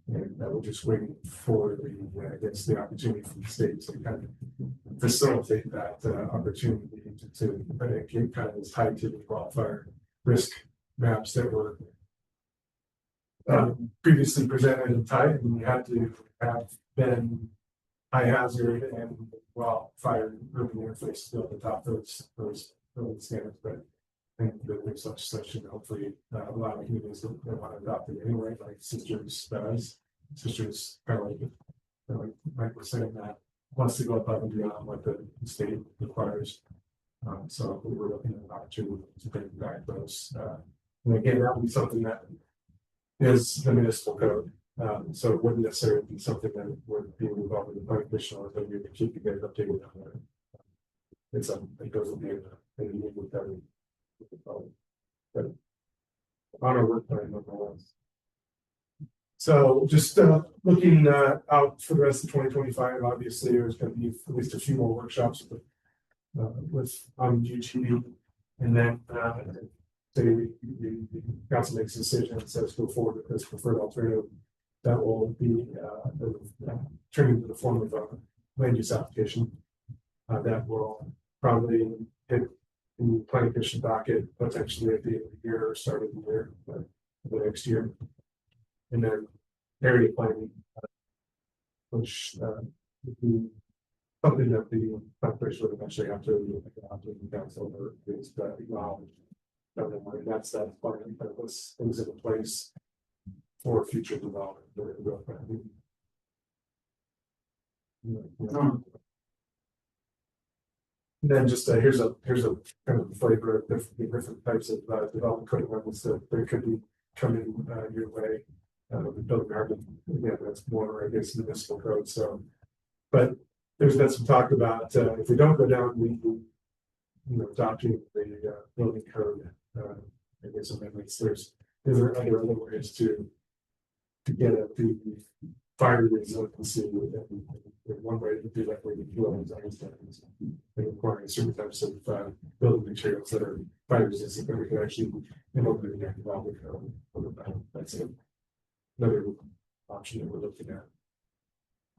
F: And that we're just waiting for the opportunity from the state to kind of facilitate that opportunity to get kind of is tied to the wildfire risk maps that were previously presented and tied, and we had to have been high hazard and wildfire urban interface built atop those building standards, but I think that there's such and hopefully a lot of communities that want to adopt it anyway, like Sisters does. Sisters kind of like Mike was saying, that wants to go above and beyond what the state requires. So we were looking at an opportunity to bring back those. And again, that would be something that is the municipal code. So it wouldn't necessarily be something that would be involved in the planning commission, or that we would keep you guys updated on that. It's something that goes with the with every. But on our work plan, nonetheless. So just looking out for the rest of 2025, obviously there's going to be at least a few more workshops with UGB, and then the council makes a decision and says go forward with this preferred alternative. That will be turning into the form of a land use application that will probably hit the planning commission docket potentially at the end of the year or start of the year, but the next year. And then area planning, which would be something that the planning commission would eventually have to council or is acknowledge. And that's part of those things in place for future development. And then just here's a kind of flavor of different types of development code amendments that there could be coming your way. The building garden, again, that's more, I guess, municipal code. So, but there's been some talk about if we don't go down adopting the building code, I guess amendments. There's other ways to get at the fire resiliency, and one way to do that way to do standards and requiring certain types of building materials that are fire resistant that we can actually implement in development code. That's it. Another option that we're looking at.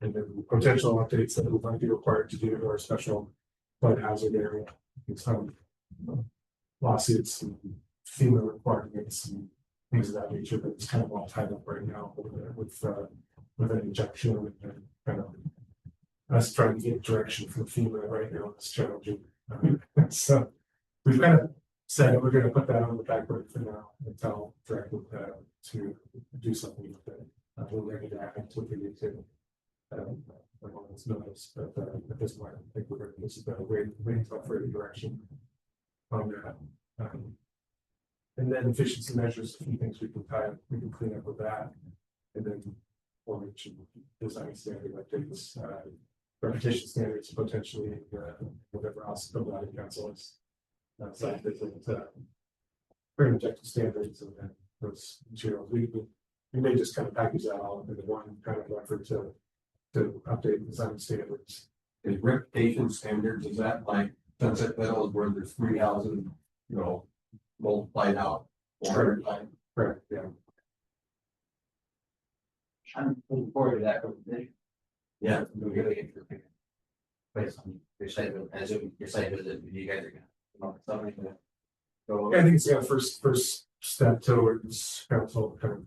F: And then potential updates that we might be required to do to our special flood hazard area. Some lawsuits and FEMA requirements and things of that nature, but it's kind of all tied up right now with an injection and kind of us trying to get direction from FEMA right now. It's challenging. So we've kind of said that we're going to put that on the back burner for now and tell directly to do something with it. We're ready to act what we need to. It's notice, but at this point, I think we're going to just wait until further direction on that. And then efficiency measures, a few things we can clean up with that, and then formation design standard updates, repetition standards, potentially whatever else the body council is. Site visit, very objective standards, and then those materials. We may just kind of package that all into one kind of effort to update design standards.
C: Is reputation standards, is that like sunset metals where there's 3,000,
H: multiplied out.
F: Sure. Correct, yeah.
H: I'm looking forward to that conversation. Yeah, we're really interesting. Based on your site, as your site visit, you guys are gonna come up with something to go.
F: I think it's first step towards council kind of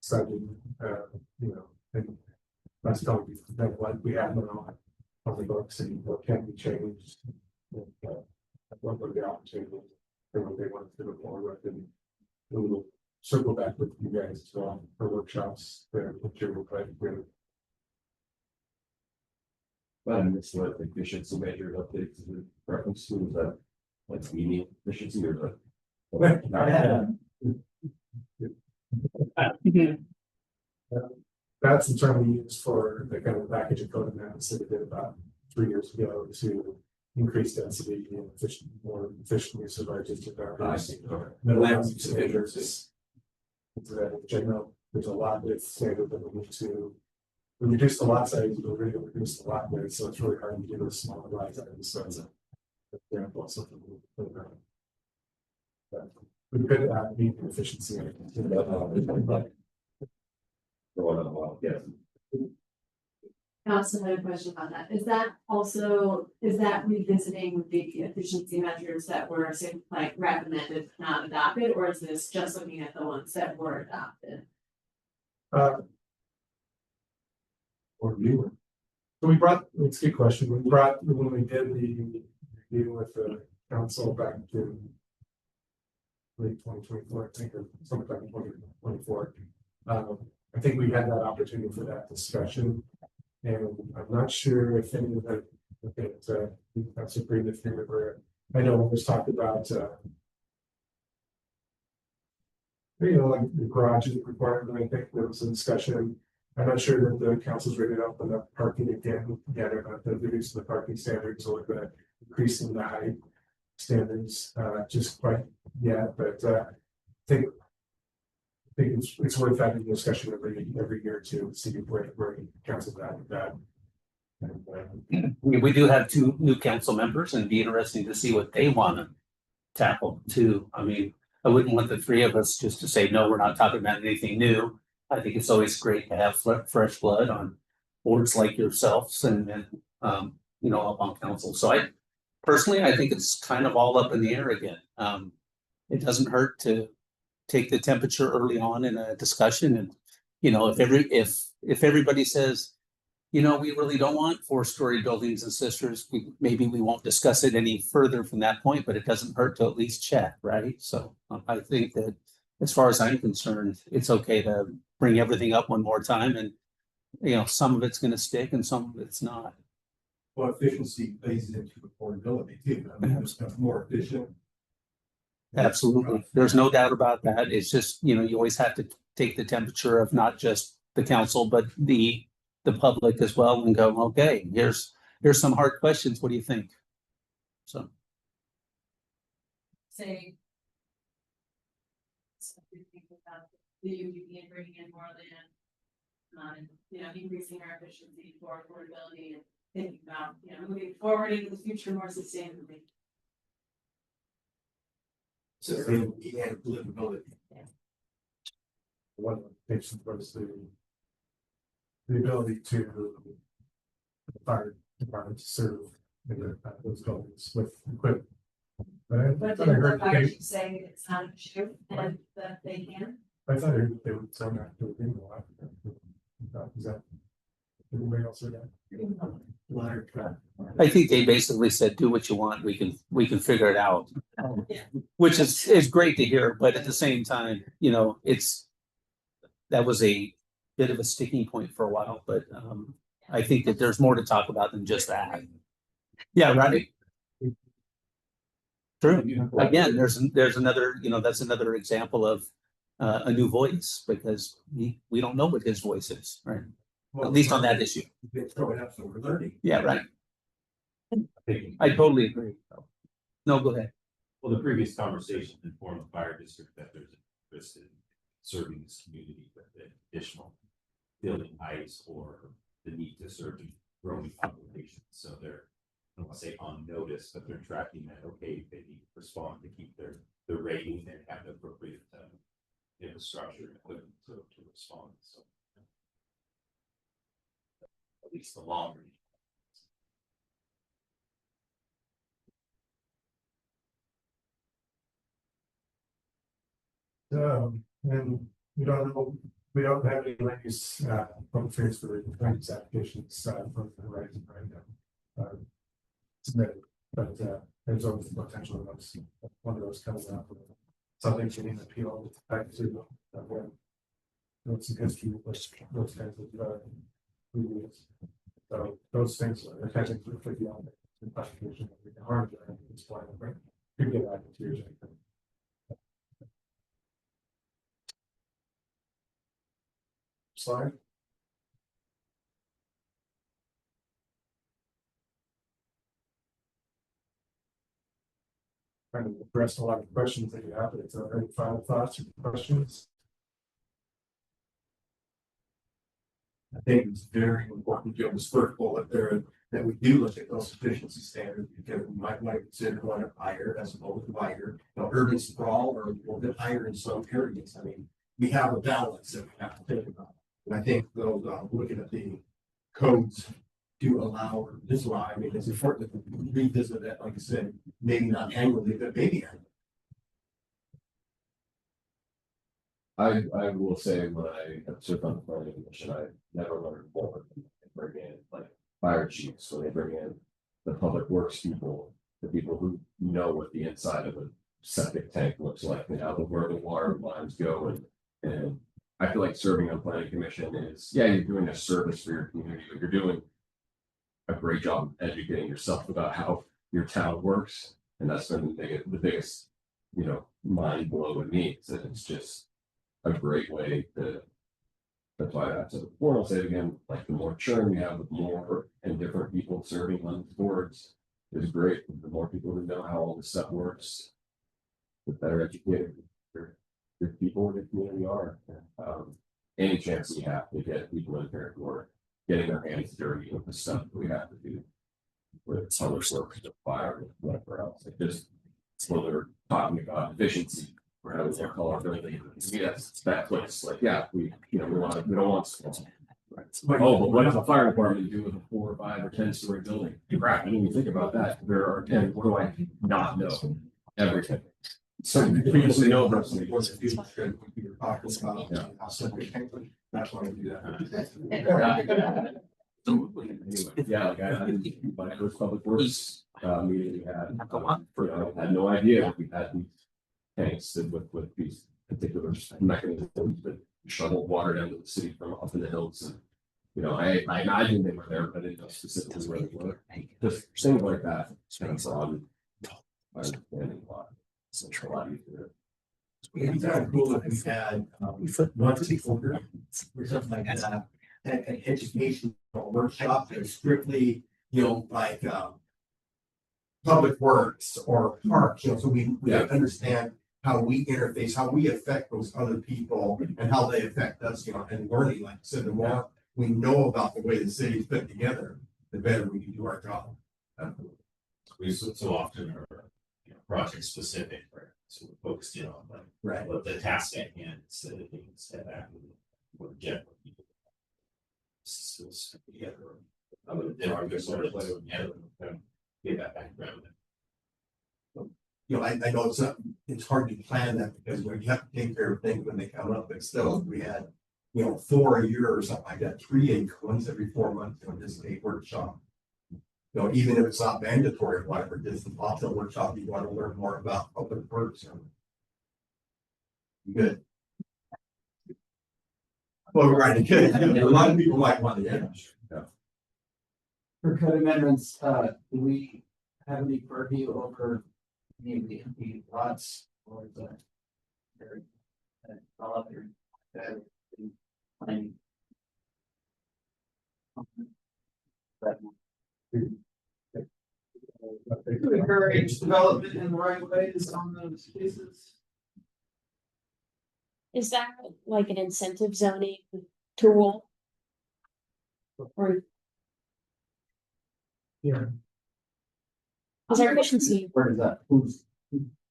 F: studying, and that's telling you that what we have now on the books and what can be changed. And, what were the opportunities and what they want to look forward with, and we will circle back with you guys as well for workshops that you're planning with.
C: But I missed what the efficiency measure updates the reference to, is that like median efficiency or the.
F: That's the term we use for the kind of package of code amendments that we did about 3 years ago to increase density and more efficient use of our district boundaries. Middle land use measures is. In general, there's a lot that's standard that we need to. We reduce the lot size, but we're going to reduce the lot width, so it's really hard to do those smaller lot sizes. So it's a example of something we could meet the efficiency.
C: Yes.
I: I also had a question about that. Is that revisiting the efficiency measures that were like recommended, not adopted, or is this just looking at the ones that were adopted?
F: Or newer. So it's a good question. When we did the meeting with the council back in late 2024, I think, or sometime in 2024. I think we had that opportunity for that discussion. And I'm not sure if any of that, that's a great if you remember. I know it was talked about, like the garage is required, and I think there was a discussion. I'm not sure that the council's ready to open up parking again, or not the reduce the parking standards or the increasing the height standards, just quite yet, but I think it's worth having a discussion every year to see where council's at with that. And,
D: We do have 2 new council members, and it'd be interesting to see what they want to tackle too. I mean, I wouldn't want the 3 of us just to say, no, we're not talking about anything new. I think it's always great to have fresh blood on boards like yourselves and up on council. So I think it's kind of all up in the air again. It doesn't hurt to take the temperature early on in a discussion, and if everybody says, we really don't want 4-story buildings and sisters, maybe we won't discuss it any further from that point, but it doesn't hurt to at least check, right? So I think that as far as I'm concerned, it's okay to bring everything up one more time, and some of it's going to stick and some of it's not.
E: Well, efficiency plays into affordability too. I mean, it's more efficient.
D: Absolutely. There's no doubt about that. It's just, you always have to take the temperature of not just the council, but the public as well, and go, okay, here's some hard questions. What do you think? So.
I: Say. Something to think about the UDP and bringing in more land. Increasing our efficiency for affordability and thinking about, moving forward into the future more sustainably.
E: Sustainability and livability.
F: one of the things was the ability to the fire department to serve in those buildings with equipment.
I: But
F: thought I
I: did the
F: heard
I: fire
F: they-
I: chief say it's not an issue and that they can?
F: I thought I heard they would send that to a bingo after. Is that? Anybody else heard that?
D: I think they basically said, do what you want, we can figure it out.
I: Yeah.
D: Which is great to hear, but at the same time, that was a bit of a sticking point for a while, but I think that there's more to talk about than just that. Yeah, right. True. Again, there's another, that's another example of a new voice, because we don't know what his voice is, right? At least on that issue.
E: They throw it up, so we're learning.
D: Yeah, right. I totally agree. No, go ahead.
G: Well, the previous conversation informed the fire district that there's interest in serving this community with additional building heights or the need to serve the growing population. So they're, I don't want to say on notice, but they're tracking that, okay, they need to respond to keep their rating, they have the appropriate infrastructure and equipment to respond, so. At least the longer.
F: And we don't have any land use, public transfer land use applications, from the horizon right now. Submitted, but, there's always the potential of those, one of those comes out. Something getting appealed back to, when. What's the history, those kinds of, reviews. So those things are technically pretty on the classification of the harm, I think it's why, right? Could get back to your. Slide. Kind of addressed a lot of questions that you have, but it's any final thoughts or questions?
E: I think it's very important to have this first bullet there, that we do look at those efficiency standards, because we might want to consider one higher as opposed to higher. You know, urban sprawl or a little bit higher in some areas. I mean, we have a balance that we have to think about. And I think those, looking at the codes do allow or disallow, I mean, it's important that we revisit that, like I said, maybe not annually, but maybe annually.
C: I will say when I have served on the planning commission, I never learned more than they bring in like fire chiefs, when they bring in the public works people, the people who know what the inside of a septic tank looks like, and how where the water lines go, and I feel like serving on planning commission is, yeah, you're doing a service for your community, but you're doing a great job educating yourself about how your town works, and that's been the biggest, you know, mind blow with me, is that it's just a great way to. That's why I said before, I'll say it again, like the more churn we have with more and different people serving on boards is great. The more people who know how all this stuff works, the better educated your people in the community are. Any chance we have to get people in here who are getting their hands dirty with the stuff that we have to do. With public works, the fire, whatever else, like just when they're talking about efficiency. Or how they call it, really, yes, that place, like, yeah, we don't want small. Oh, but what does a fire department do with a 4 or 5 or 10-story building? Right, I didn't even think about that, there are 10, what do I not know? Everything. So you previously know about
E: You're talking about,
C: Yeah.
E: how septic tank, that's why we do that.
C: Anyway, yeah, like I my first public works meeting we had, I had no idea that we had these tanks that with these particular mechanisms that shovel water down to the city from up in the hills. And you know, I imagined they were there, but I didn't know specifically where they were. Just things like that. Kind of broaden my understanding a lot. It's a lot easier.
E: It's kind of cool if we had, monthly folder or something like that, an education workshop that's strictly, you know, like, public works or parks, you know, so we
C: Yeah.
E: understand how we interface, how we affect those other people and how they affect us, you know, and learning, like I said, the more we know about the way the city's put together, the better we can do our job.
G: We so often are, you know, project specific, right? So we're focused in on like
E: Right.
G: what the task at hand instead of being set back with general people. Skills together. I would then argue sort of play together and get that background.
E: You know, I know it's hard to plan that because you have to take care of things when they come up, but still, we had, you know, 4 a year or something like that, 3 once every 4 months on this a workshop. You know, even if it's not mandatory or whatever, just the optional workshop, you want to learn more about public works. Good. Well, right, good. A lot of people might want to, yeah.
H: For code amendments, do we have any purview over any of the empty lots or the? Developer that the planning. To encourage development in the right ways on those cases.
B: Is that like an incentive zoning tool? Or
F: Yeah.
B: is our efficiency,
H: Where is that? Who's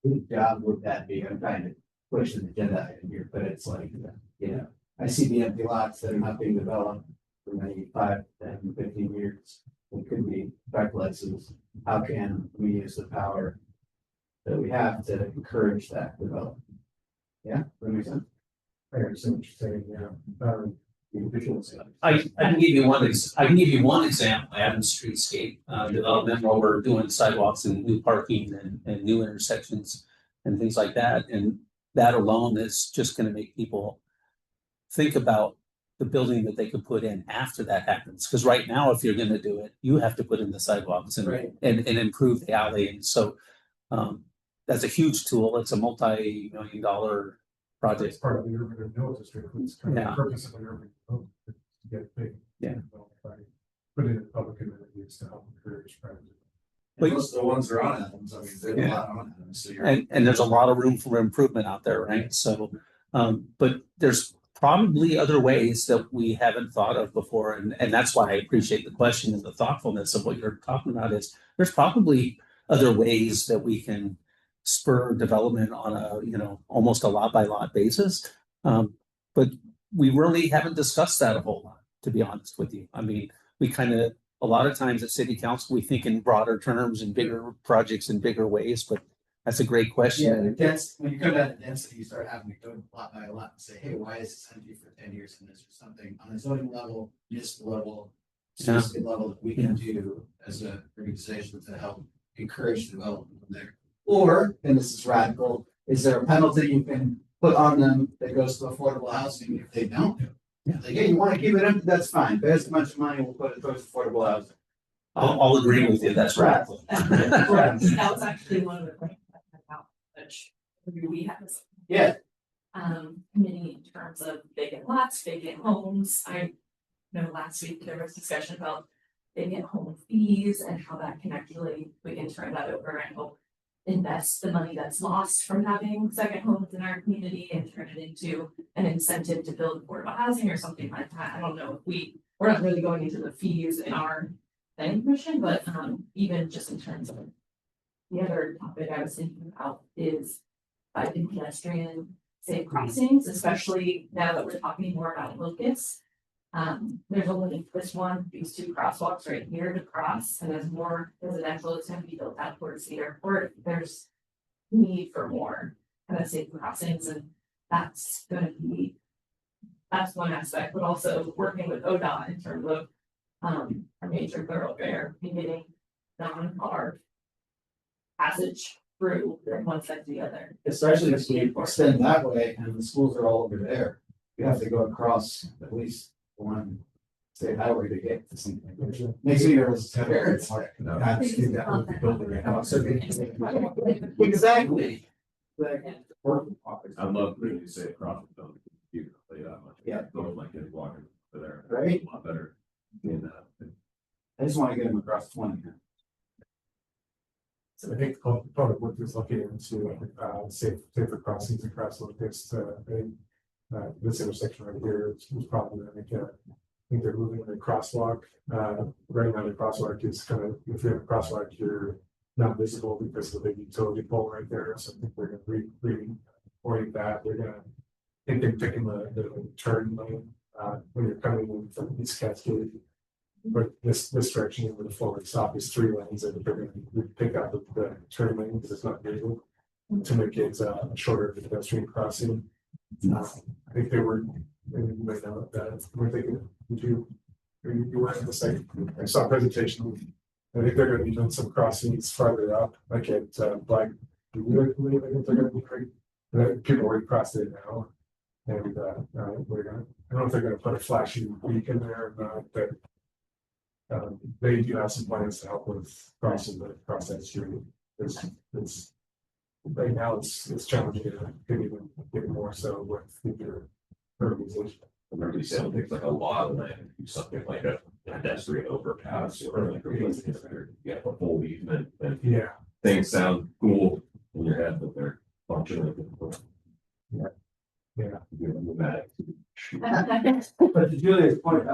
H: whose job would that be? I'm trying to push an agenda item here, but it's like, you know, I see the empty lots that are not being developed for maybe 5, 10, 15 years. It could be duplexes. How can we use the power that we have to encourage that development? Yeah, that makes sense.
F: I understand what you're saying, yeah. The visuals.
D: I can give you I can give you one example, Adams Streetscape, development where we're doing sidewalks and new parking and new intersections and things like that. And that alone is just gonna make people think about the building that they could put in after that happens. Because right now, if you're gonna do it, you have to put in the sidewalks and
H: Right.
D: and improve the alley. And so that's a huge tool. It's a multi-million-dollar
F: It's
D: project.
F: part of the urban renewal district, it's kind of
D: Yeah.
F: the purpose of an urban renewal, to get big.
D: Yeah.
F: Put it in public amenities to help encourage private.
D: But-
H: Most of the ones that are on Adams, I mean, there's a lot on Adams, so you're.
D: And there's a lot of room for improvement out there, right? So, but there's probably other ways that we haven't thought of before. And that's why I appreciate the question and the thoughtfulness of what you're talking about is there's probably other ways that we can spur development on a, almost a lot by lot basis. But we really haven't discussed that a whole lot, to be honest with you. I mean, we kind of, a lot of times at city council, we think in broader terms and bigger projects in bigger ways, but that's a great
H: Yeah,
D: question.
H: the when you come down to density, you start having to go lot by lot and say, hey, why is this empty for 10 years and this or something on a zoning level, municipal level,
D: Yeah.
H: city level that we can do as a organization to help encourage development from there. Or, and this is radical, is there a penalty you can put on them that goes to affordable housing if they don't? Like, hey, you want to keep it empty, that's fine, pay us a bunch of money, we'll put it towards affordable housing.
D: I'll agree with you. That's right.
I: That was actually one of the things about, which we have this.
H: Yeah.
I: Committee in terms of vacant lots, vacant homes. I know last week there was discussion about vacant home fees and how that can actually, we can turn that over and help invest the money that's lost from having second homes in our community and turn it into an incentive to build affordable housing or something like that. I don't know if we're not really going into the fees in our planning commission, but even just in terms of the other topic I was thinking about is bike and pedestrian safe crossings, especially now that we're talking more about Locust. There's only these 2 crosswalks right here to cross, and as more residential is going to be built out towards the airport, there's need for more kind of safe crossings, and that's one aspect, but also working with ODOT in terms of a major thoroughfare, beginning non-car passage through from one side to the other.
H: Especially if we extend that way and the schools are all over there, you have to go across at least one state highway to get to something. Makes me nervous. Exactly.
C: I'd love to say across the building, you can play that much.
H: Yeah.
C: Don't like it walking over there.
H: Right.
C: A lot better. In that.
H: I just want to get them across 20.
F: So I think public work is looking into safer crossings across Locust, this intersection right here is problematic. I think they're moving the crosswalk. Right now the crosswalk is kind of, if you have a crosswalk, you're not visible because of the big utility pole right there. So I think we're gonna reorient that. I think they're picking the turn lane when you're coming in from East Cascade. But this direction with the forward stop is 3 lanes, and they're gonna pick out the turn lane because it's not visible to make it a shorter pedestrian crossing. I think they were, maybe you might know that we're thinking, you were in the site, I saw a presentation. I think they're gonna be doing some crossings farther up, like at Black. I think they're gonna be great. People already crossed it now. And we're gonna, I don't know if they're gonna put a flashing beacon there or not, but they do have some plans to help with crossing that street. It's right now it's challenging, could even get more so with your urbanization.
C: Remember you said it takes like a lot of land to do something like a pedestrian overpass or like you have a full easement and
F: Yeah.
C: things sound cool in your head, but they're functionally.
F: Yeah.
C: Pneumatic.
H: But to Julia's point,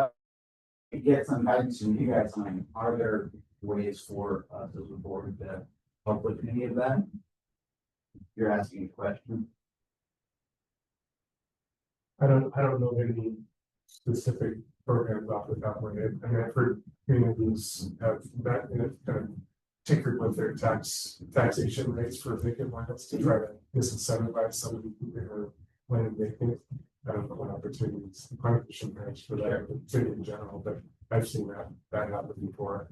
H: get some guidance from you guys on, are there ways for us as a board to help with any of that? you're asking a question.
F: I don't know of any specific programs off the top of my head. I mean, I've heard communities have that and have kind of tinkered with their taxation rates for vacant lots to try to disincentivize some of the people who are land vacant. I don't know what opportunities the planning commission has for that, the city in general, but I've seen that happen before.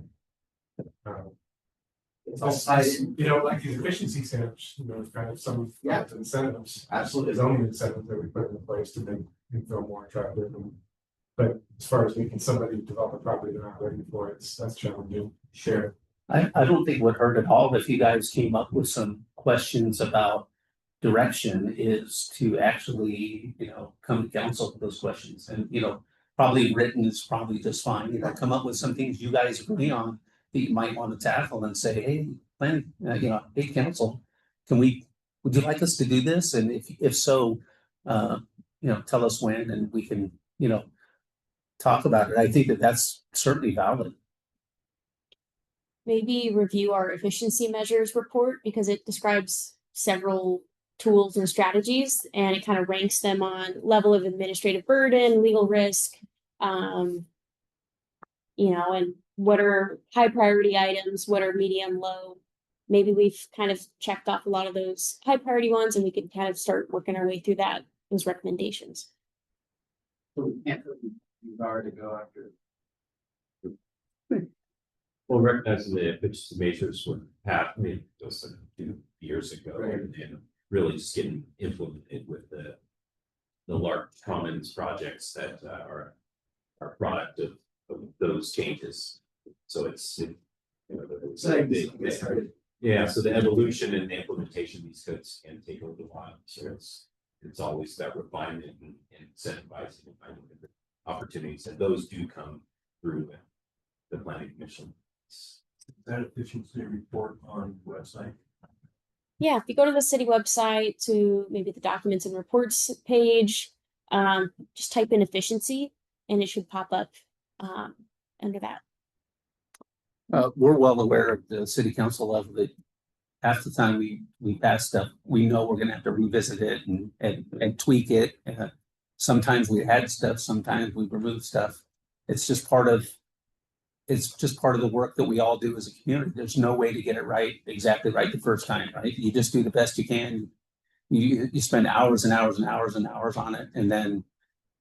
H: It's all cited.
F: You know, like these efficiency standards, you know, kind of some
H: Yeah.
F: incentives.
H: Absolutely.
F: Zoning incentives that we put in place to make it feel more attractive. But as far as making somebody develop a property they're not ready for, that's challenging.
H: Sure.
D: I don't think it would hurt at all if you guys came up with some questions about direction is to actually, come to council with those questions and, probably written is probably just fine, come up with some things you guys agree on that you might want to tackle and say, hey, hey, council, would you like us to do this? And if so, tell us when and we can, talk about it. I think that's certainly valid.
B: Maybe review our efficiency measures report because it describes several tools and strategies and it kind of ranks them on level of administrative burden, legal risk, and what are high priority items, what are medium, low. Maybe we've kind of checked off a lot of those high priority ones and we could kind of start working our way through those recommendations.
H: So we can't really to go after.
G: Well, recognizing the efficiency measures were passed, those like 2 years ago,
H: Right.
G: and really just getting implemented with the large commons projects that are product of those changes. So yeah, so the evolution and the implementation of these codes can take a little while. So it's always that refinement and incentivizing and finding different opportunities, and those do come through the planning commission.
C: That efficiency report on the website.
B: Yeah, if you go to the city website to maybe the documents and reports page, just type in efficiency and it should pop up under that.
D: We're well aware of the city council level that half the time we pass stuff, we know we're gonna have to revisit it and tweak it. Sometimes we add stuff, sometimes we remove stuff. It's just part of the work that we all do as a community. There's no way to get it exactly right the first time, right? You just do the best you can. You spend hours and hours and hours and hours on it. And then,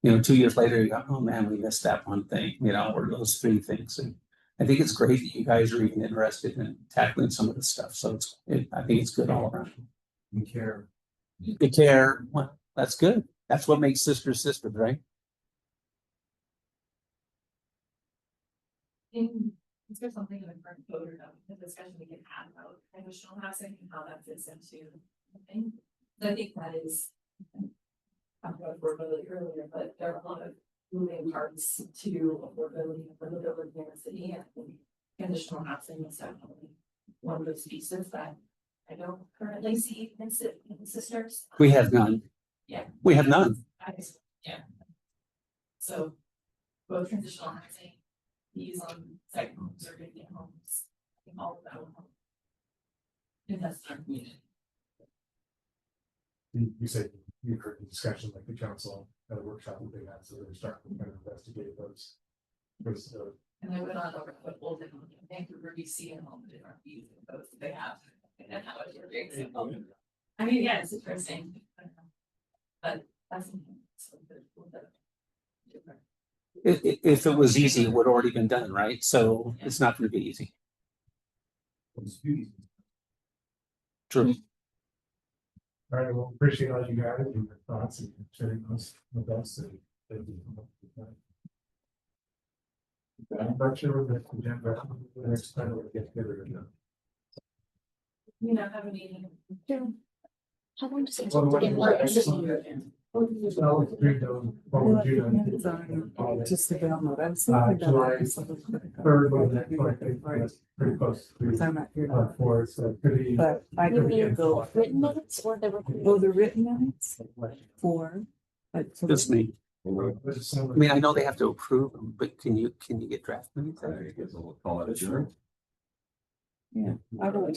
D: 2 years later, you go, oh man, we missed that one thing, or those 3 things. And I think it's great that you guys are even interested in tackling some of this stuff. So I think it's good all around.
C: You care.
D: You care. Well, that's good. That's what makes sisters, right?
I: Is there something in the current code or the discussion we can have about transitional housing and how that fits into the thing? I think that is, talked about affordability earlier, but there are a lot of moving parts to affordability and livability in the city. And I think transitional housing is definitely one of those pieces that I don't currently see in sisters.
D: We have none.
I: Yeah.
D: We have none.
I: Yeah. So both transitional housing, these on second homes or vacant homes, I think all of that will help. Invest in our community.
F: You said you heard the discussion like the council at a workshop that they had, so they're starting to kind of investigate those.
I: And I went on over what Bolden, Vancouver, BC, and all the different views of those that they have and how it works. I mean, yeah, it's interesting. But that's something so different.
D: If it was easy, it would already been done, right? So it's not going to be easy. True.
F: All right, well, appreciate all you guys and your thoughts and sharing those with us. I'm not sure that the next time we'll get together.
I: You know, have a meeting.
B: How long does it
F: Well,
B: take to get
F: what-
B: one?
A: Just to download. I was
F: July
A: thinking about something.
F: Third one, that point, I think that's pretty close
A: Because
F: to
A: I'm not here.
F: for so could be.
A: But I
B: You
A: could
B: mean
A: go.
B: written minutes or the recording?
A: Oh, the written minutes for.
D: Just me. I mean, I know they have to approve them, but can you get draft minutes?
C: I guess we'll call it adjourned.
A: Yeah, I don't.